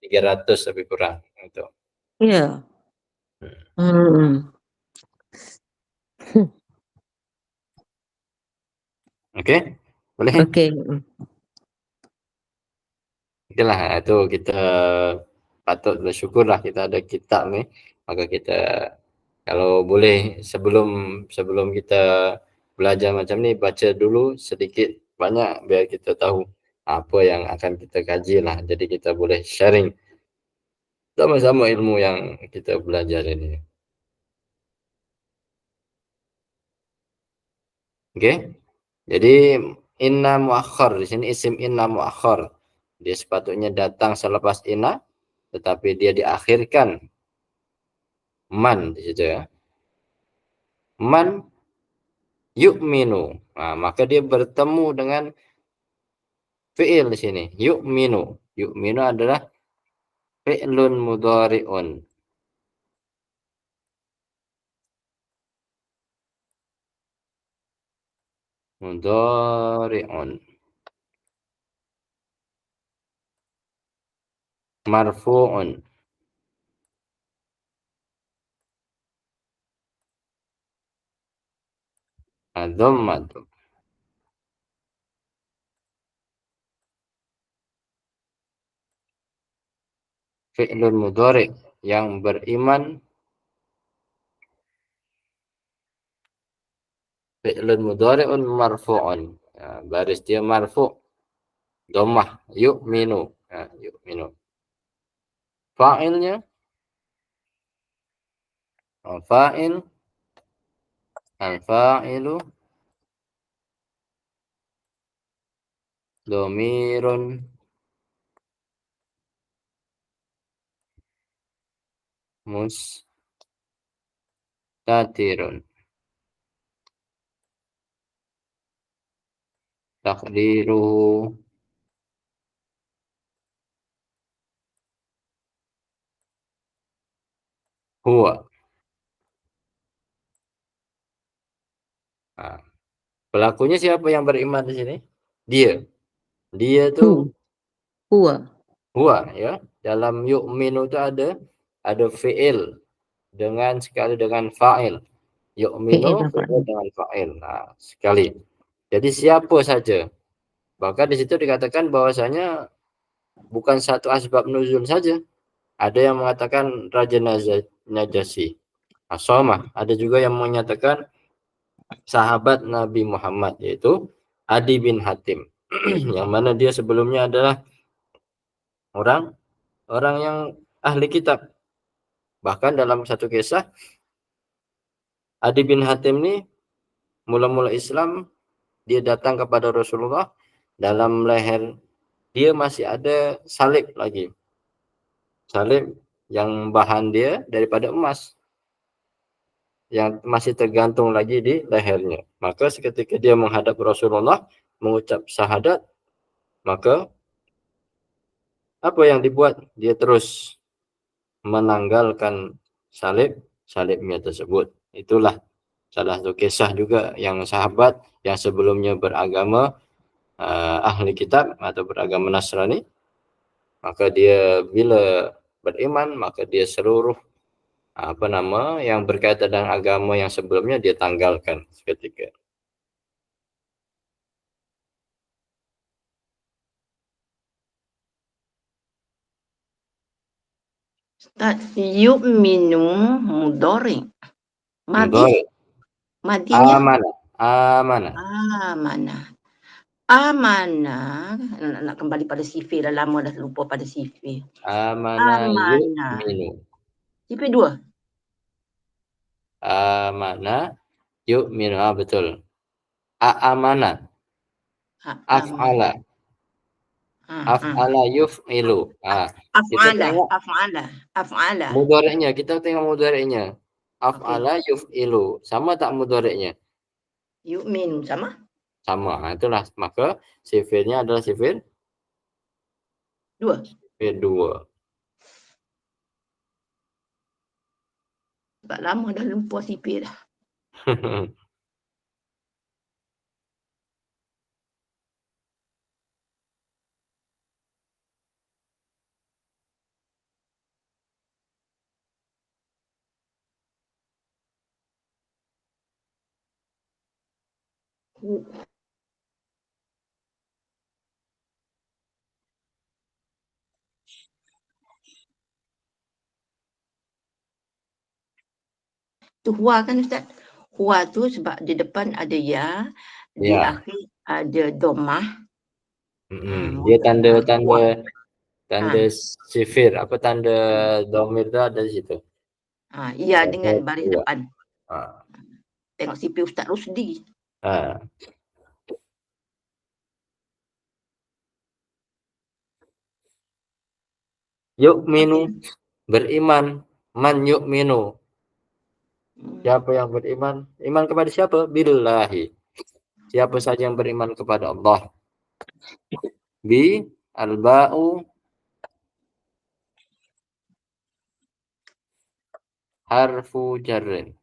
300 lebih kurang itu. Ya. Okey? Boleh? Okey. Itulah, itu kita patut bersyukurlah kita ada kitab ni. Maka kita kalau boleh sebelum kita belajar macam ni, baca dulu sedikit banyak biar kita tahu apa yang akan kita kaji lah. Jadi kita boleh sharing sama-sama ilmu yang kita belajar ini. Okey? Jadi inna muakhar, di sini isim inna muakhar. Dia sepatutnya datang selepas inna, tetapi dia diakhirkan man di situ ya. Man yu'minu. Maka dia bertemu dengan fi'il di sini. Yu'minu. Yu'minu adalah fi'lun mudhari'un. Mudhari'un. Marfu'un. Dhammatu. Fi'lun mudhari' yang beriman fi'lun mudhari'un marfu'un. Baris dia marfu'. Dhammah yu'minu. Yu'minu. Fa'ilnya fa'il al-fa'ilu dhamirun mustatirun. Taqdiruhu huwa. Pelakunya siapa yang beriman di sini? Dia. Dia tuh Huwa. huwa, ya. Dalam yu'minu itu ada fi'il sekali dengan fa'il. Yu'minu Fi'il dan fi'il fa'il. dengan fa'il. Sekali. Jadi siapa saja. Bahkan di situ dikatakan bahwasanya bukan satu asbab nuzul saja. Ada yang mengatakan Raja Najasyi. Asomah. Ada juga yang menyatakan sahabat Nabi Muhammad, yaitu Adi bin Hatim. Yang mana dia sebelumnya adalah orang yang ahli kitab. Bahkan dalam satu kisah, Adi bin Hatim ini mula-mula Islam, dia datang kepada Rasulullah, dalam leher dia masih ada salib lagi. Salib yang bahan dia daripada emas, yang masih tergantung lagi di lehernya. Maka seketika dia menghadap Rasulullah, mengucap syahadat, maka apa yang dibuat? Dia terus menanggalkan salibnya tersebut. Itulah salah satu kisah juga yang sahabat yang sebelumnya beragama ahli kitab atau beragama Nasrani, maka dia bila beriman, maka dia seluruh yang berkaitan dengan agama yang sebelumnya dia tanggalkan seketika. Ustaz, yu'minu mudhari. Madi. Mudhari. Madinya Amanah. amanah. Amanah. Nak kembali pada sifir dah lama dah lupa pada sifir. Amanah yu'minu. Sifir 2. Amanah yu'minu. Betul. Amanah. Af'ala. Af'ala yuf'ilu. Af'ala. Mudhari'nya, kita tengok mudhari'nya. Af'ala yuf'ilu. Sama tak mudhari'nya? Yu'minu sama? Sama. Itulah. Maka sifirnya adalah sifir 2. Sifir 2. Sebab lama dah lupa sifir dah. Tu huwa kan Ustaz? Huwa tu sebab di depan ada ya, di Ya. akhir ada dhammah. Dia tanda Huwa. sifir. Apa tanda dhamir tu ada di situ. Iya dengan baris Huwa. depan. Tengok sifir Ustaz Rusdi. Yu'minu, beriman. Man yu'minu. Siapa yang beriman? Iman kepada siapa? Billahi. Siapa saja yang beriman kepada Allah. Bi al-ba'u harfu jarrin.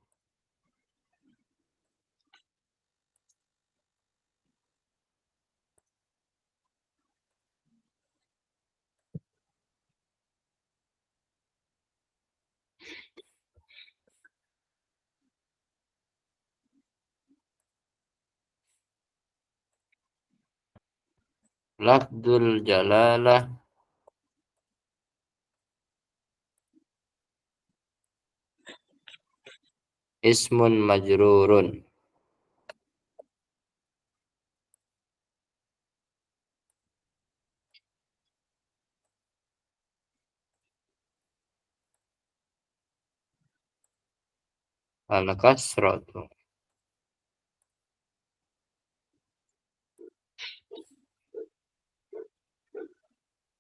Lafdul jalalah ismun majrurun. Al-kasratu.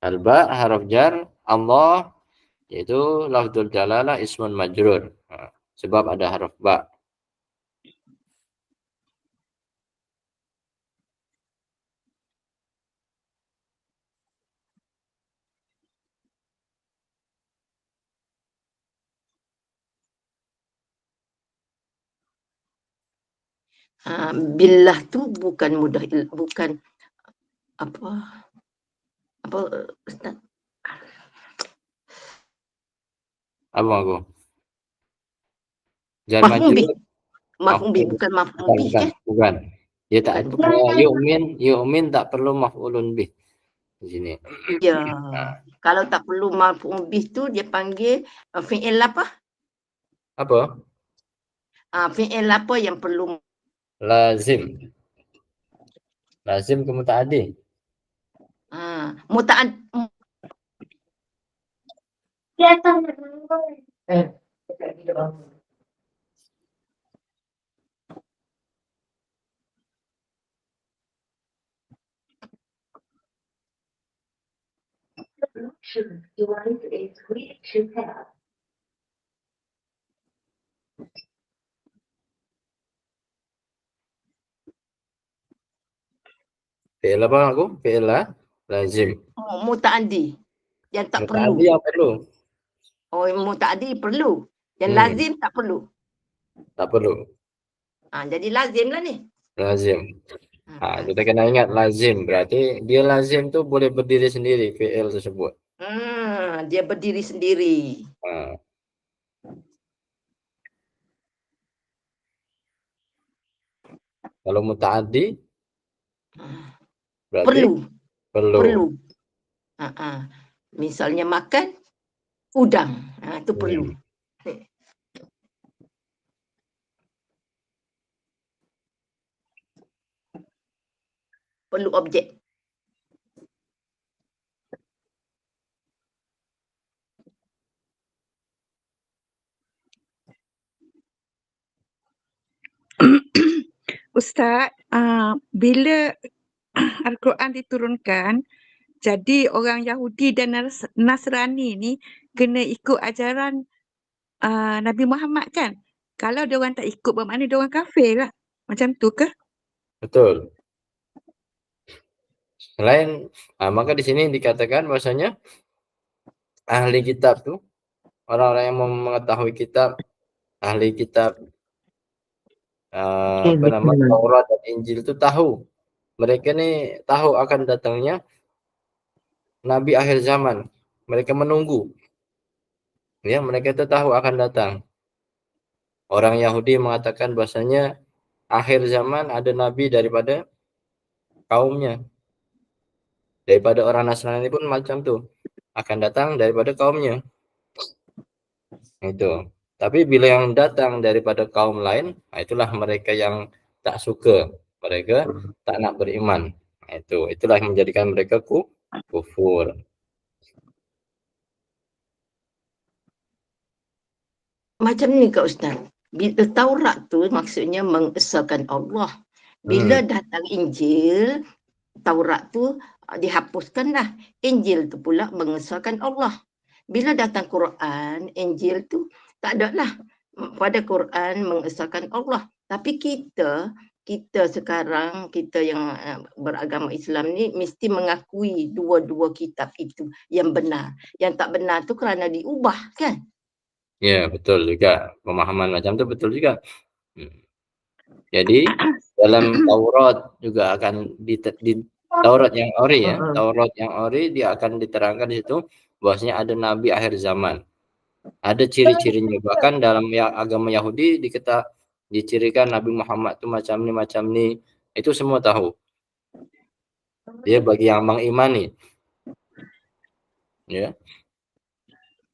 Al-ba haraf jar, Allah yaitu lafzul jalalah ismun majrur. Nah, sebab ada haraf ba. Billah tu bukan mudah, bukan apa Ustaz? Apa aku? Jar Maf'ul bih. majrur. Maf'ul bih, bukan maf'ul bih kan? Bukan. Dia tak Bukan. yu'min tak perlu maf'ulun bih di sini. Ya. Kalau tak perlu maf'ul bih tu dia panggil fi'il apa? Apa? Fi'il apa yang perlu? Lazim. Lazim ke muta'addi. Muta'ad. Fi'il apa aku? Fi'il lazim. Muta'addi. Yang tak perlu. Muta'addi yang perlu. Oh, muta'addi perlu. Yang lazim tak perlu. Tak perlu. Jadi lazim lah ni. Lazim. Kita kena ingat lazim. Berarti dia lazim tu boleh berdiri sendiri fi'il tersebut. Dia berdiri sendiri. Kalau muta'addi berarti perlu. Misalnya makan udang. Itu perlu. Perlu objek. Ustaz, bila Al-Quran diturunkan, jadi orang Yahudi dan Nasrani ni kena ikut ajaran Nabi Muhammad kan? Kalau dia orang tak ikut bermakna dia orang kafir lah. Macam tu ke? Betul. Maka di sini dikatakan bahwasanya ahli kitab tuh orang-orang yang mengetahui kitab, ahli kitab Taurat dan Injil itu tahu. Mereka nih tahu akan datangnya Nabi akhir zaman. Mereka menunggu. Ya, mereka itu tahu akan datang. Orang Yahudi mengatakan bahwasanya akhir zaman ada nabi daripada kaumnya. Daripada orang Nasrani pun macam tuh. Akan datang daripada kaumnya. Itu. Tapi bila yang datang daripada kaum lain, itulah mereka yang tak suka. Mereka tak nak beriman. Itulah yang menjadikan mereka kufur. Macam ni Kak Ustaz. Bila Taurat tu maksudnya mengesahkan Allah. Bila datang Injil, Taurat tu dihapuskanlah. Injil tu pula mengesahkan Allah. Bila datang Quran, Injil tu tak ada lah. Pada Quran mengesahkan Allah. Tapi kita sekarang, kita yang beragama Islam ni mesti mengakui dua-dua kitab itu yang benar. Yang tak benar tu kerana diubah kan? Ya, betul juga. Pemahaman macam tu betul juga. Jadi dalam Taurat juga akan di Taurat yang ori ya, Taurat yang ori dia akan diterangkan di situ bahwasanya ada nabi akhir zaman. Ada ciri-cirinya. Bahkan dalam agama Yahudi dicirikan Nabi Muhammad itu macam ni. Itu semua tahu. Dia bagi yang mengimani. Ya.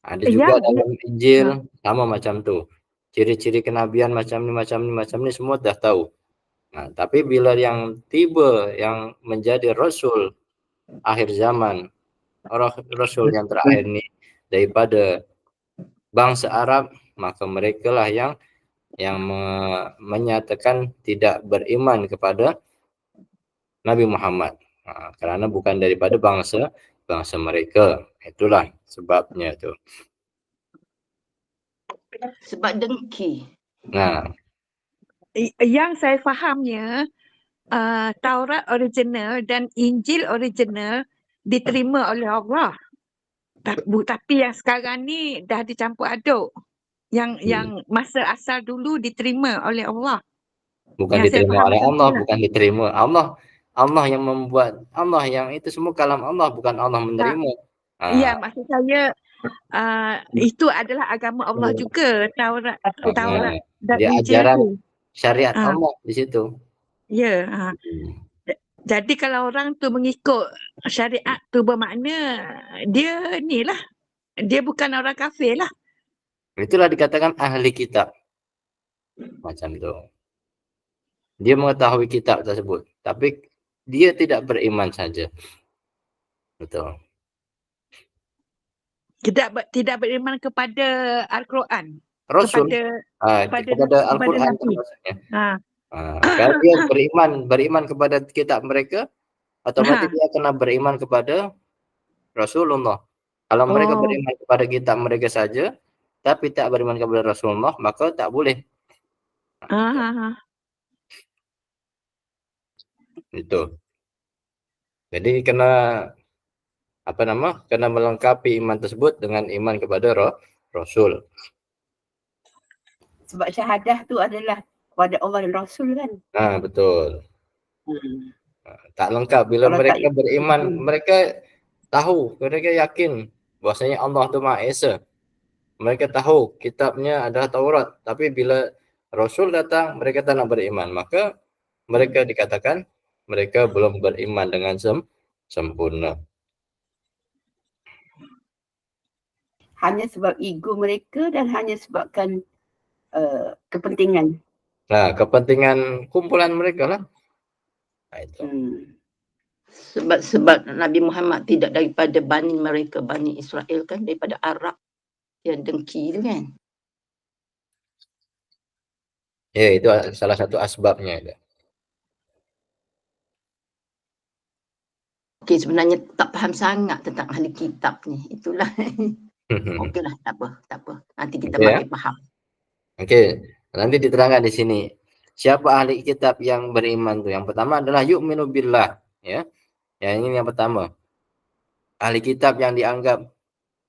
Ada juga dalam Injil sama macam tuh. Ciri-ciri kenabian macam ni semua dah tahu. Nah, tapi bila yang tiba yang menjadi rasul akhir zaman, rasul yang terakhir nih daripada bangsa Arab, maka mereka lah yang yang menyatakan tidak beriman kepada Nabi Muhammad. Karena bukan daripada bangsa mereka. Itulah sebabnya tu. Sebab dengki. Nah, Yang saya fahamnya, Taurat original dan Injil original diterima oleh Allah. Tapi yang sekarang ni dah dicampur aduk. Yang masa asal dulu diterima oleh Allah. bukan Yang saya diterima faham oleh macam Allah, itulah. bukan diterima. Allah yang membuat, Allah yang itu semua kalam Allah, bukan Allah menerima. Ya, maksud saya itu adalah agama Allah juga, Taurat dan dia Injil ajaran tu. syariat Ah. Allah di situ. Ya. Jadi kalau orang tu mengikut syariat tu bermakna dia ni lah. Dia bukan orang kafir lah. Itulah dikatakan ahli kitab. Macam tu. Dia mengetahui kitab tersebut, tapi dia tidak beriman saja. Betul. Tidak beriman kepada Al-Quran. Rasul kepada Al-Quran Nabi. maksudnya. Ha. Kalau dia beriman kepada kitab mereka, otomatis dia kena beriman kepada Rasulullah. Kalau mereka beriman kepada kitab mereka saja, tapi tak beriman kepada Rasulullah, maka tak boleh. Itu. Jadi kena kena melengkapi iman tersebut dengan iman kepada Rasul. Sebab syahadah tu adalah kepada Allah dan Rasul kan. Betul. Tak lengkap bila Kalau mereka tak- beriman, mereka tahu, mereka yakin bahwasanya Allah tu Maha Esa. Mereka tahu kitabnya adalah Taurat, tapi bila Rasul datang, mereka tak nak beriman. Maka mereka dikatakan mereka belum beriman dengan sempurna. hanya sebab ego mereka dan hanya sebabkan kepentingan. Kepentingan kumpulan mereka lah. Itu. Sebab Nabi Muhammad tidak daripada Bani Israel kan, daripada Arab yang dengki tu kan. Ya, itu salah satu asbabnya. Okey, sebenarnya tak faham sangat tentang ahli kitab ni. Itulah. Okeylah, tak apa. Nanti kita makin faham. Okey, nanti diterangkan di sini. Siapa ahli kitab yang beriman tu? Yang pertama adalah yu'minu billah, ya. Yang ini yang pertama. Ahli kitab yang dianggap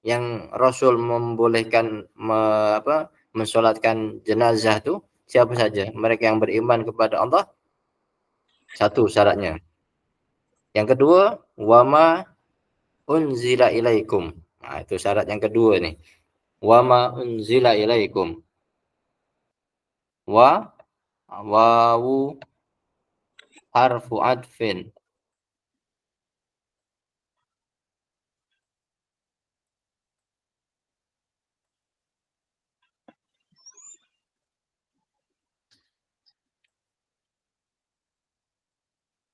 yang Rasul membolehkan mensolatkan jenazah tu siapa saja? Mereka yang beriman kepada Allah. Satu syaratnya. Yang kedua, wama unzila ilaikum. Itu syarat yang kedua ni. Wama unzila ilaikum. Wawu harfu adfin.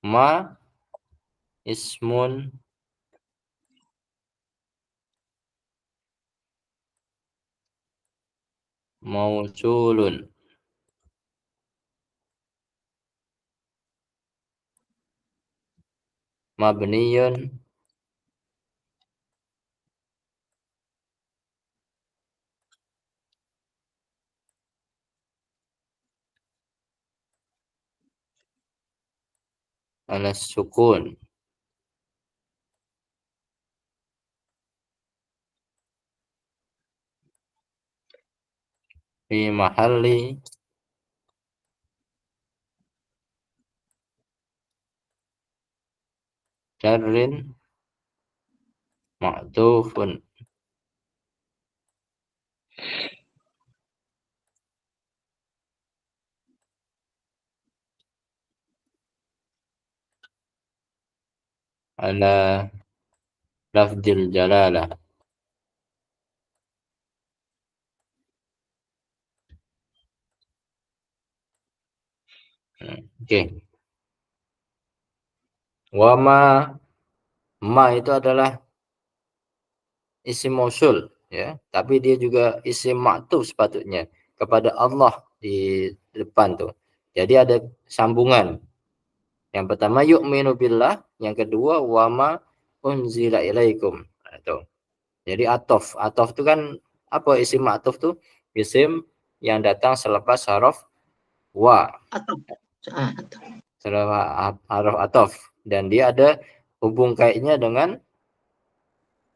Ma ismun mausulun. Mabniyun ala sukun. Fi mahalli jarrin ma'tufun. Ala lafdil jalalah. Okey. Wama ma itu adalah isim mausul, ya, tapi dia juga isim ma'tuf sepatutnya kepada Allah di depan tuh. Jadi ada sambungan. Yang pertama yu'minu billah, yang kedua wama unzila ilaikum. Nah, itu. Jadi atof itu kan apa isim atof tuh? Isim yang datang selepas huruf wa, Atau atau selepas huruf atof, dan dia ada hubung kaitnya dengan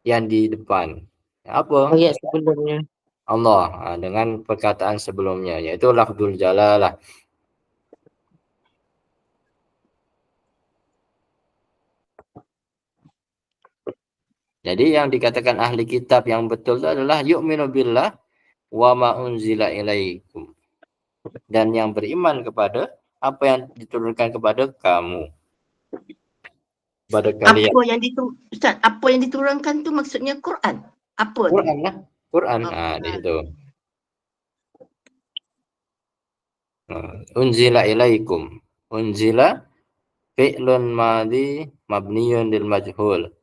yang di depan. Apa? Ayat sebelumnya. Allah, dengan perkataan sebelumnya, yaitu lafzul jalalah. Jadi yang dikatakan ahli kitab yang betul itu adalah yu'minu billah wa ma unzila ilaikum, dan yang beriman kepada apa yang diturunkan kepada kamu, kepada kalian. Ustaz, apa yang diturunkan tu maksudnya Quran. Apa tu? Quran lah, Quran. Oh, Nah, di situ. Unzila ilaikum. Unzila fi'lun madhi mabniyun lil majhul.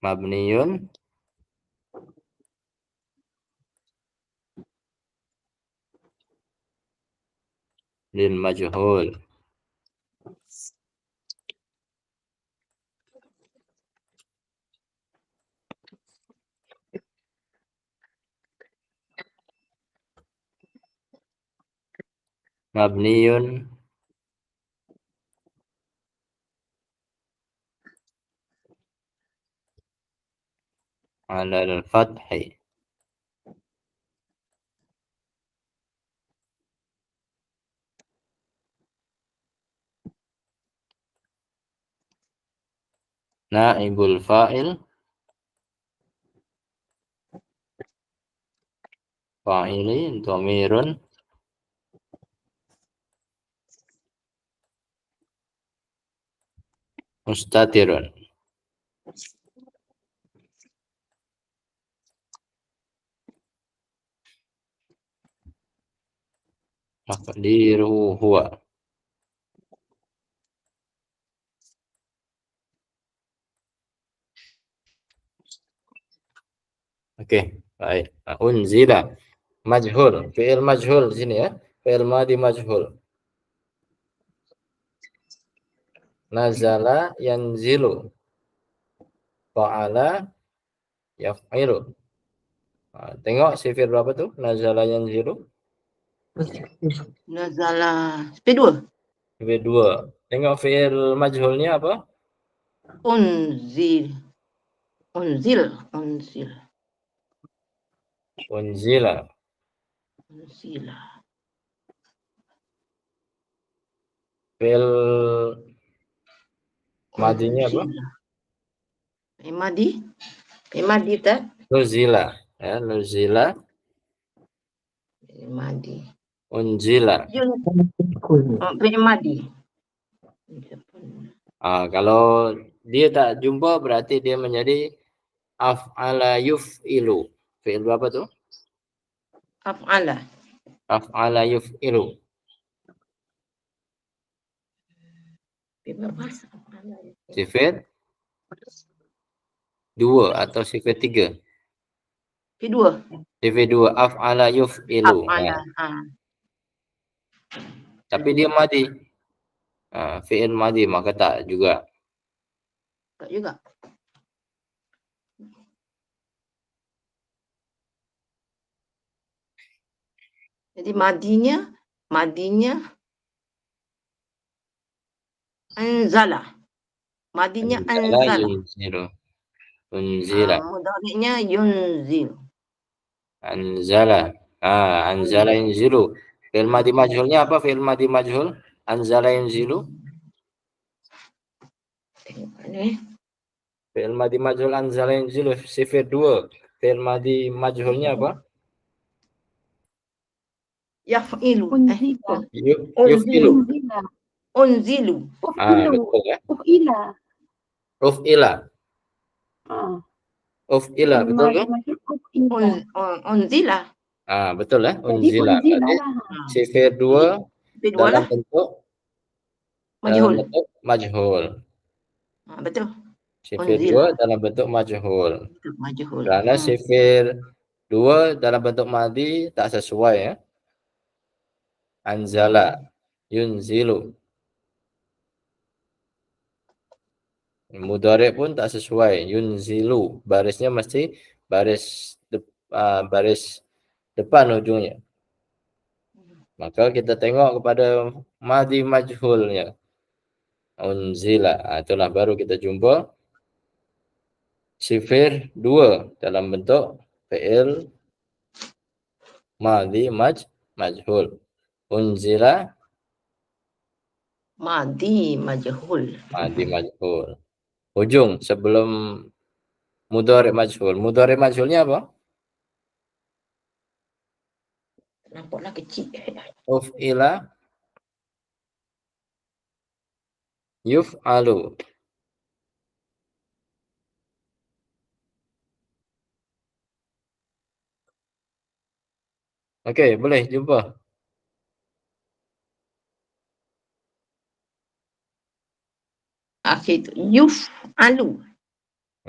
Mabniyun lil majhul. Mabniyun ala al-fathi. Naibul fa'il fa'ili dhamirun mustatirun. Taqdiruhu huwa. Oke, baik. Unzila majhul, fi'il majhul di sini ya. Fi'il madhi majhul. Nazala yanzilu. Fa'ala yaf'ilu. Tengok sifir berapa tuh? Nazala yanzilu. Nazala. Kedua. Sifir 2. Tengok fi'il majhulnya apa? Unzil. Unzila. Unzila. Fi'il madinya apa? Madi tak? Nuzila. Ya, nuzila. Madi. Unzila. Madi. Kalau dia tak jumpa berarti dia menjadi af'ala yuf'ilu. Fi'il berapa tuh? Af'ala. Af'ala yuf'ilu. Sifir 2 atau sifir 3? Kedua. Sifir 2. Af'ala yuf'ilu. Af'ala. Tapi dia madi. Fi'il madi maka tak juga. Tak juga. Jadi madinya anzala. Madinya anzala. Yunzilu. Unzila. Mudhari'nya yunzil. Anzala. Anzala yunzilu. Fi'il madi majhulnya apa? Fi'il madi majhul. Anzala yunzilu. Fi'il madi majhul anzala yunzilu. Sifir 2. Fi'il madi majhulnya apa? Yaf'ilu. Yuf'ilu. Unzilu. Betul ya. Uf'ila. Uf'ila, betul kan? Unzila. Betul ya. Unzila. Berarti sifir 2 dalam bentuk dalam Majhul. bentuk majhul. Betul. Sifir Unzila. 2 dalam bentuk majhul. Majhul. Kerana sifir 2 dalam bentuk madhi tak sesuai ya. Anzala, yunzilu. Mudhari pun tak sesuai, yunzilu. Barisnya mesti baris depan ujungnya. Maka kita tengok kepada madhi majhulnya. Unzila. Itulah baru kita jumpa sifir 2 dalam bentuk fi'il madhi majhul. Unzila Madhi majhul. madhi majhul. Ujung sebelum mudhari majhul. Mudhari majhulnya apa? Nampaklah kecil. Uf'ila yuf'alu. Okey, boleh jumpa. Akhir tu yuf'alu.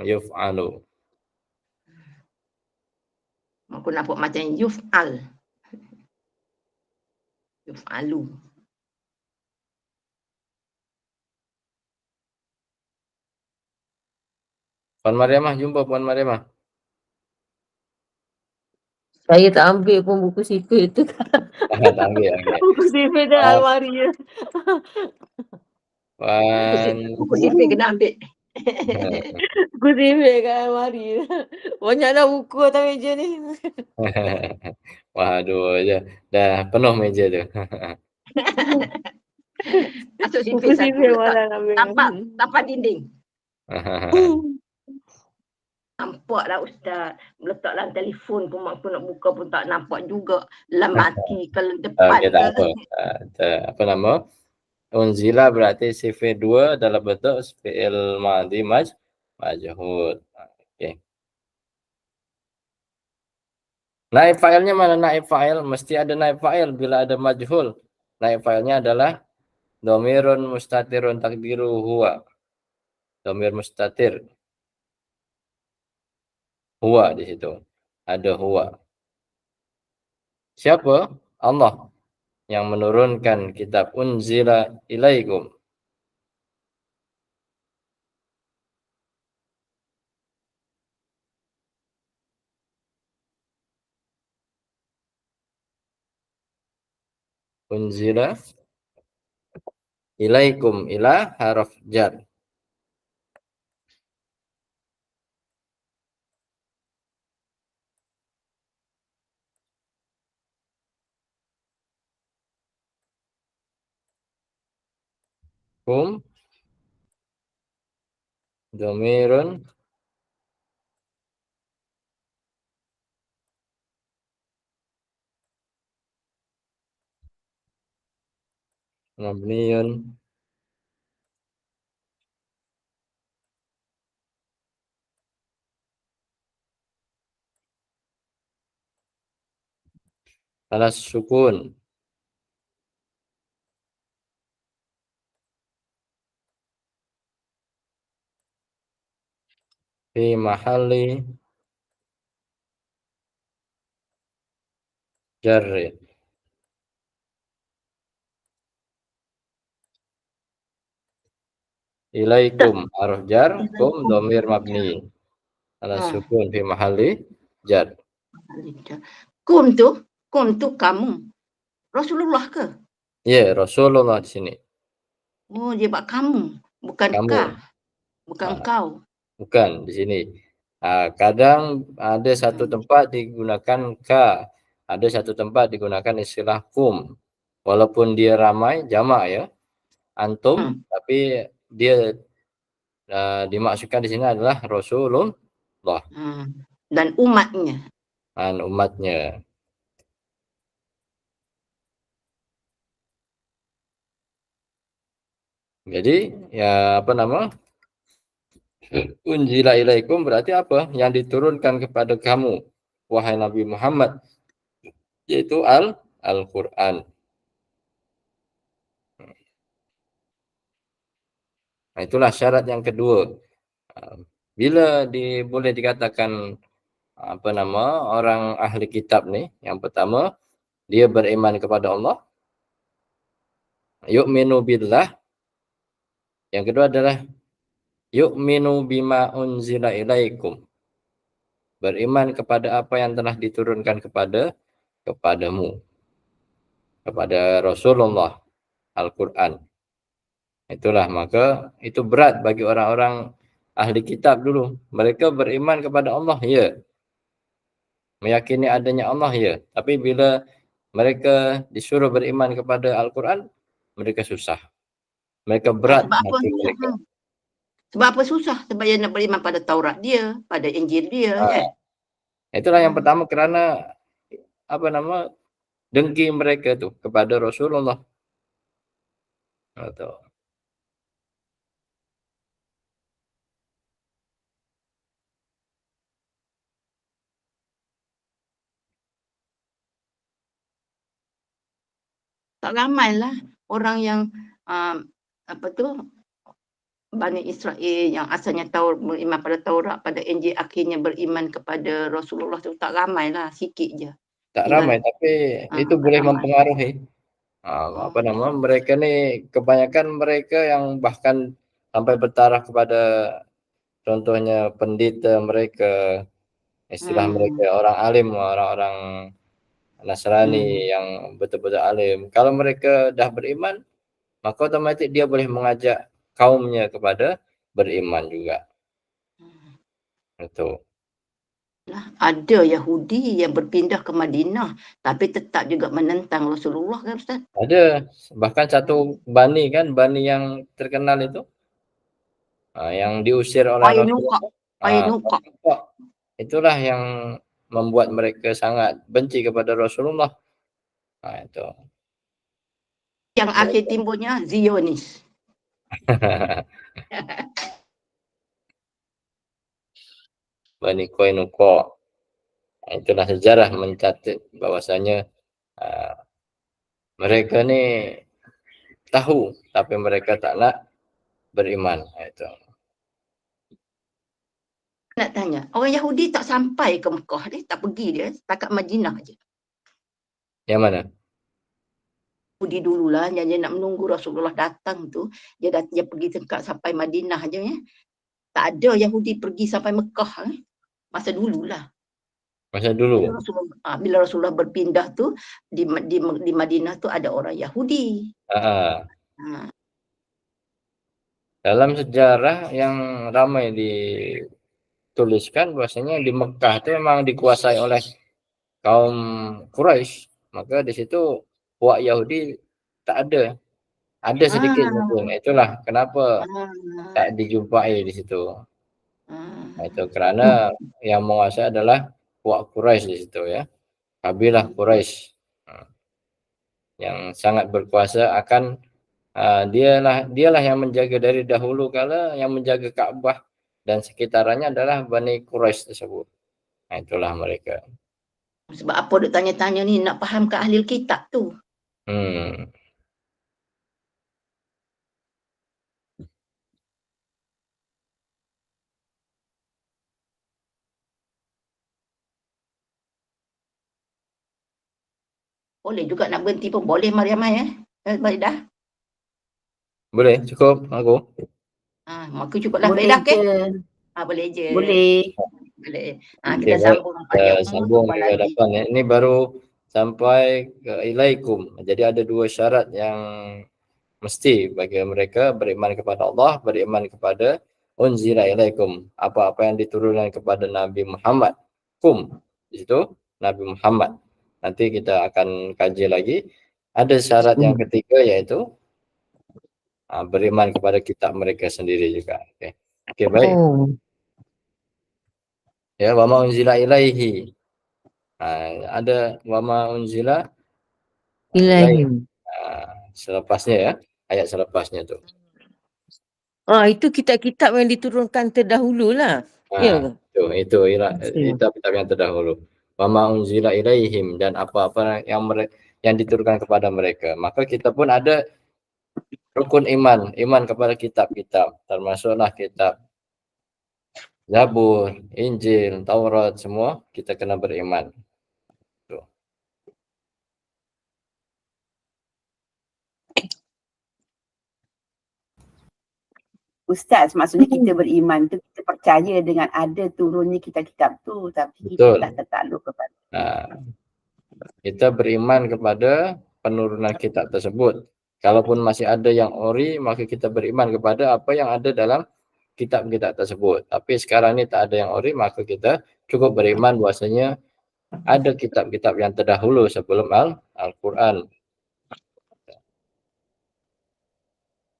Yuf'alu. Aku nampak macam yuf'al. Yuf'alu. Puan Mariamah, jumpa Puan Mariamah. Saya tak ambil pun buku sifir tu. Tak ambil. Buku sifir dalam almari je. Puan Buku sifir kena ambil. Buku sifir kat almari. Banyaklah buku atas meja ni. Waduh, dah penuh meja tu. Masuk Buku sifir satu sifir letak. malah ambil. Tapak dinding. Nampaklah Ustaz. Meletak dalam telefon pun mak pun nak buka pun tak nampak juga. Lemati ke depan Okey, tak apa. Apa nama? Unzila berarti sifir 2 dalam bentuk fi'il madhi majhul. Okey. Naib fa'ilnya mana naib fa'il? Mesti ada naib fa'il bila ada majhul. Naib fa'ilnya adalah dhamirun mustatirun takdiru huwa. Dhamir mustatir. Huwa di situ. Ada huwa. Siapa? Allah yang menurunkan kitab unzila ilaikum. Unzila ilaikum, ila haraf jar. Kum dhamirun mabniyun ala sukun. Fi mahalli jarri. Ilaikum harf jar, kum dhamir mabni. Ala sukun fi mahalli jar. Kum tu kamu. Rasulullah ke? Ya, Rasulullah di sini. Oh, dia buat kamu. Bukan Kamu. kah. Bukan kau. Bukan di sini. Kadang ada satu tempat digunakan ka, ada satu tempat digunakan istilah kum. Walaupun dia ramai jamak ya, antum, tapi dia dimaksudkan di sini adalah Rasulullah Dan umatnya. dan umatnya. Jadi ya apa nama? Unzila ilaikum berarti apa? Yang diturunkan kepada kamu, wahai Nabi Muhammad, yaitu Al-Quran. Nah, itulah syarat yang kedua. Bila boleh dikatakan orang ahli kitab nih, yang pertama dia beriman kepada Allah, yu'minu billah. Yang kedua adalah yu'minu bima unzila ilaikum, beriman kepada apa yang telah diturunkan kepadamu, kepada Rasulullah, Al-Quran. Itulah, maka itu berat bagi orang-orang ahli kitab dulu. Mereka beriman kepada Allah, ya, meyakini adanya Allah, ya, tapi bila mereka disuruh beriman kepada Al-Quran, mereka susah, mereka berat Sebab apa hati susah? mereka. Sebab apa susah? Sebab dia nak beriman pada Taurat dia, pada Injil dia, kan? Itulah yang pertama, kerana dengki mereka tu kepada Rasulullah. Atau Tak ramailah orang yang Bani Israel yang asalnya beriman pada Taurat, pada Injil, akhirnya beriman kepada Rasulullah tu. Tak ramailah, sikit je. tak Tinggal, ramai, tapi itu tak boleh ramai. mempengaruhi. Mereka ni kebanyakan mereka yang bahkan sampai bertaraf kepada contohnya pendeta mereka, istilah mereka orang alim, orang-orang Nasrani yang betul-betul alim. Kalau mereka dah beriman, maka otomatik dia boleh mengajak kaumnya kepada beriman juga. Itu. Ada Yahudi yang berpindah ke Madinah tapi tetap juga menentang Rasulullah, kan Ustaz? Ada, bahkan satu bani yang terkenal itu, yang diusir oleh Rasulullah. Itulah yang membuat mereka sangat benci kepada Rasulullah. Itu. Yang akhir timbulnya Zionis. Bani Qainuqa. Itulah sejarah mencatat bahwasanya mereka ni tahu tapi mereka tak nak beriman. Itu. Nak tanya, orang Yahudi tak sampai ke Mekah dia, tak pergi dia, setakat Madinah je. Yang mana? Yahudi dululah, yang dia nak menunggu Rasulullah datang tu, dia pergi sampai Madinah je ya. Tak ada Yahudi pergi sampai Mekah masa dululah. Masa dulu. Bila Rasulullah berpindah tu di Madinah tu ada orang Yahudi. Dalam sejarah yang ramai dituliskan bahwasanya di Mekah itu memang dikuasai oleh kaum Quraisy, maka di situ puak Yahudi tak ada. Ada sedikit mungkin. Itulah kenapa tak dijumpai di situ. Itu kerana yang menguasai adalah puak Quraisy di situ ya. Kabilah Quraisy yang sangat berkuasa akan dialah yang menjaga dari dahulu kala, yang menjaga Ka'bah dan sekitarannya adalah Bani Quraisy tersebut. Itulah mereka. Sebab apa duk tanya-tanya ni, nak faham ke ahli kitab tu. Boleh juga nak berhenti pun boleh, Mariamai balik dah. Boleh, cukup aku. Maka cukuplah Boleh balik dah, okey? je. Boleh je. Boleh. Boleh. Okay, Kita sambung kita sambung ke depan ya. Ini baru sampai ke ilaikum. Jadi ada dua syarat yang mesti bagi mereka: beriman kepada Allah, beriman kepada unzila ilaikum, apa-apa yang diturunkan kepada Nabi Muhammad. Di situ Nabi Muhammad. Nanti kita akan kaji lagi. Ada syarat yang ketiga, yaitu beriman kepada kitab mereka sendiri juga. Okey, baik. Ya, wa ma unzila ilaihi. Ada wa ma unzila ilaihim. Selepasnya ya, ayat selepasnya tu. Itu kitab-kitab yang diturunkan terdahulu lah. Itu kitab-kitab yang terdahulu. Wa ma unzila ilaihim, dan apa-apa yang diturunkan kepada mereka. Maka kita pun ada Rukun iman kepada kitab-kitab, termasuklah kitab Zabur, Injil, Taurat, semua kita kena beriman. Tuh. Ustaz, maksudnya kita beriman tu kita percaya dengan ada turunnya kitab-kitab tu, tapi Betul. kita tak tertakluk kepada. Nah, kita beriman kepada penurunan kitab tersebut. Kalaupun masih ada yang ori, maka kita beriman kepada apa yang ada dalam kitab-kitab tersebut. Tapi sekarang ini tak ada yang ori, maka kita cukup beriman bahwasanya ada kitab-kitab yang terdahulu sebelum Al-Quran.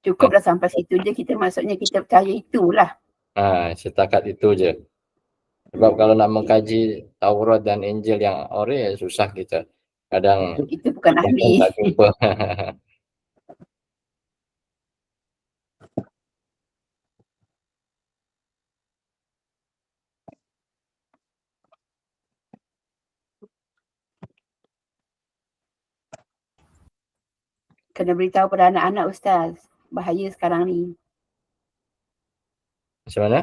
Cukuplah sampai situ je kita, maksudnya kita percaya itulah. Nah, setakat itu je. Sebab kalau nak mengkaji Taurat dan Injil yang ori, susah kita. Kadang Itu bukan ahli. tak jumpa. Kena beritahu pada anak-anak Ustaz. Bahaya sekarang ni. Macam mana?